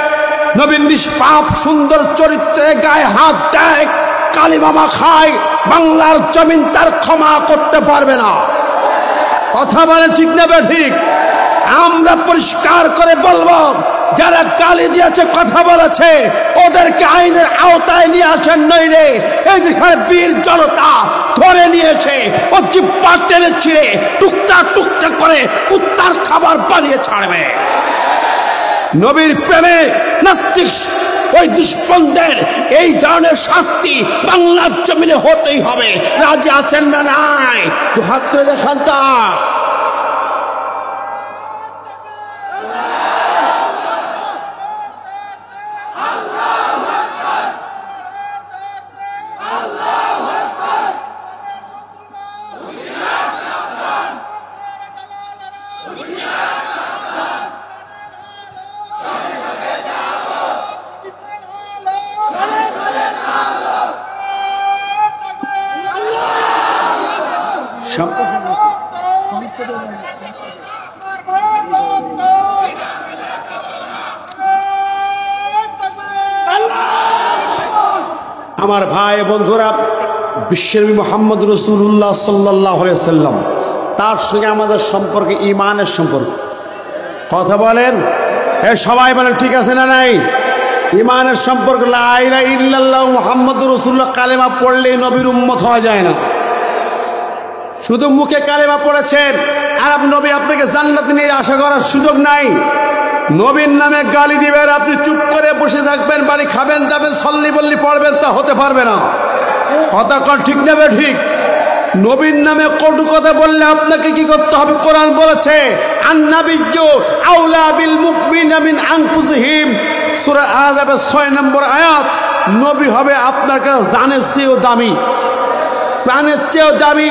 [SPEAKER 1] নবীন নিষ্পাপ সুন্দর চরিত্রে গায়ে হাত দেয়, কালিমামা খায়, বাংলার জমিন তার ক্ষমা করতে পারবে না। কথা বলে ঠিক না ঠিক? আমরা পরিষ্কার করে বলবো, যারা গালি দিয়েছে কথা বলেছে ওদেরকে আইনের আওতায় নিয়ে আসেন, নইলে এই যেখানে বীর জনতা ধরে নিয়েছে ও জিব্বা টেনে ছিঁড়ে টুকটা টুকটা করে কুত্তার খাবার বানিয়ে ছাড়বে। নবীর প্রেমে নাস্তিক ওই দুষ্পন্দের এই ধরনের শাস্তি বাংলার জমিনে হতেই হবে। রাজি আছেন না নাই? হাত তুলে দেখান তা। আমার ভাই বন্ধুরা, বিশ্বনবী মুহাম্মদ রাসূলুল্লাহ সাল্লাল্লাহু আলাইহি ওয়াসাল্লাম, তার সঙ্গে আমাদের সম্পর্ক ঈমানের সম্পর্ক। কথা বলেন, সবাই বলেন ঠিক আছে না নাই? ঈমানের সম্পর্ক, লা ইলাহা ইল্লাল্লাহ মুহাম্মাদুর রাসূলুল্লাহ কালেমা পড়লেই নবীর উম্মত হওয়া যায় না। শুধু মুখে কালেমা পড়েছেন আর নবী আপনাকে জান্নাত নিয়ে আশা করার সুযোগ নাই। নবীর নামে গালি দিবেন, আপনি চুপ করে বসে থাকবেন, বাড়ি খাবেন দাবেন, সল্লি বল্লি পড়বেন, তা হতে পারবে না। কথা কর ঠিক নেবে ঠিক। নবীর নামে কটু কথা বললে আপনাকে কি করতে হবে? কোরআন বলেছে আন-নাবিয়্যু আওলা বিল মুমিনিনা মিন আনফুসিহিম, সূরা আযাবের 6 নম্বর আয়াত। নবী হবে আপনার কাছে জানের চেয়েও দামি, প্রাণের চেয়েও দামি।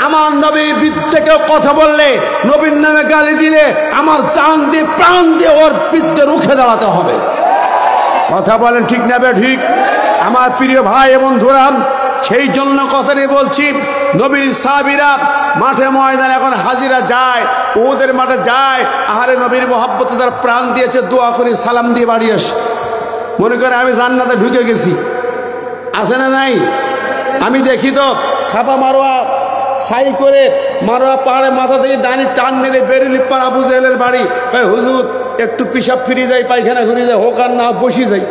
[SPEAKER 1] আমার নবীর বিরুদ্ধে কেউ কথা বললে, নবীর নামে গালি দিলে আমার জান দিয়ে প্রাণ দিয়ে ওর বিরুদ্ধে রুখে দাঁড়াতে হবে। কথা বলেন ঠিক নেবে ঠিক। আমার প্রিয় ভাই এবং বন্ধুরা, সেই জন্য কথাটি বলছি, নবীর সাহাবীরা মাঠে ময়দানে এখন হাজিরা যায়, ওদের মাঠে যায়, আহারে নবীর মহব্বতে তার প্রাণ দিয়েছে, দোয়া করি সালাম দিয়ে বাড়ি আসে, মনে করে আমি জান্নাতে ঢুকে গেছি। আছে না নাই? আমি দেখি তো ছাপা মারোয়া সাই করে মারোয়া পাহাড়ে মাথা থেকে ডানি টান নেড়ে বেরুলি পার আবু জেহেলের বাড়ি, হুজুর একটু পিসাব ফিরে যাই, পায়খানা ঘুরে যায়, হোক আর না বসি যাই,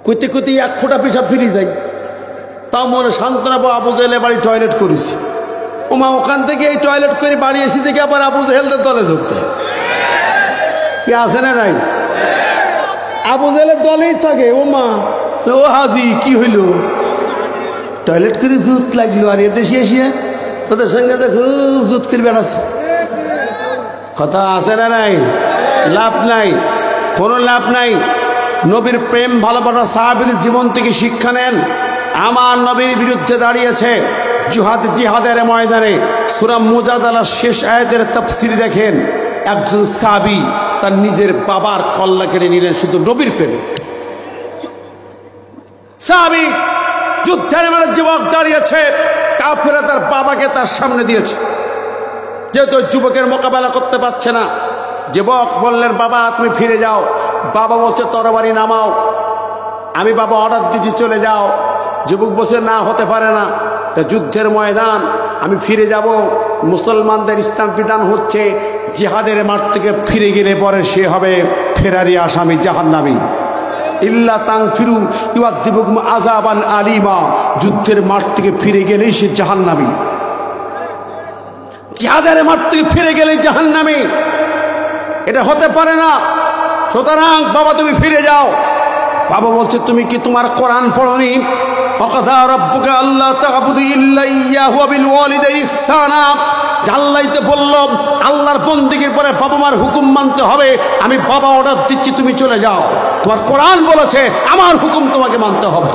[SPEAKER 1] কুতি কুতি এক ফোঁটা পিসাব ফিরে যাই, তাও মনে সান্ত্বনা পাবো আবু জেহেলের বাড়ি টয়লেট করেছি। ওমা ওখান থেকে এই টয়লেট করে বাড়ি এসে থেকে আবার আবু জেহেলদের দলে যোগ দেয়। কি আছে না নাই? আবু জেহেলের দলেই থাকে। ওমা ও হাজি কি হইল, টয়লেট করে জুত লাগলো, আর এদেশে এসে ওদের সঙ্গে তো খুব জুত করে বেড়াচ্ছে। কথা আছে না নাই? লাভ নাই, কোনো লাভ নাই। নবীর প্রেম ভালোবাসা সাহাবীদের জীবন থেকে শিক্ষা নেন। আমার নবীর বিরুদ্ধে দাঁড়িয়েছে জিহাদের ময়দানে, সূরা মুজাদালার শেষ আয়াতের তাফসীর দেখেন, একজন সাহাবী তার নিজের বাবার কল্লা কেড়ে নিলেন শুধু নবীর প্রেমে। সাহাবী যুদ্ধের মানে যুবক দাঁড়িয়েছে, কাফেররা তার বাবাকে তার সামনে দিয়েছে, যেহেতু যুবকের মোকাবেলা করতে পারছে না। যুবক বললেন, বাবা তুমি ফিরে যাও। বাবা বলছে তরবারি নামাও, আমি বাবা অর্ডার দিচ্ছি চলে যাও। যুবক বলছে না, হতে পারে না, যুদ্ধের ময়দান, আমি ফিরে যাব। মুসলমানদের ইসলাম বিধান হচ্ছে জিহাদের মাঠ থেকে ফিরে গেলে পরে সে হবে ফেরারি আসামি, জাহান্নামী। ইল্লা তাগফিরু ইউআযিবকুম আযাবান আলিমা, যুদ্ধের মাঠ থেকে ফিরে গেলেই সে জাহান্নামী, জিহাদের মাঠ থেকে ফিরে গেলেই জাহান্নামী। এটা হতে পারে না। সুতরাং বাবা তুমি ফিরে যাও। বাবা বলছে তুমি কি তোমার কোরআন পড়নি? ওয়াকাযা রাব্বুকা আল্লা তা'বুদু ইল্লা ইয়্যাহু ওয়া বিল ওয়ালিদাইনি ইহসানা। আল্লাহই তো বলল আল্লাহর বন্দেগীর পরে বাবা মার হুকুম মানতে হবে। আমি বাবা অর্ডার দিচ্ছি তুমি চলে যাও। তোমার কোরআন বলেছে আমার হুকুম তোমাকে মানতে হবে।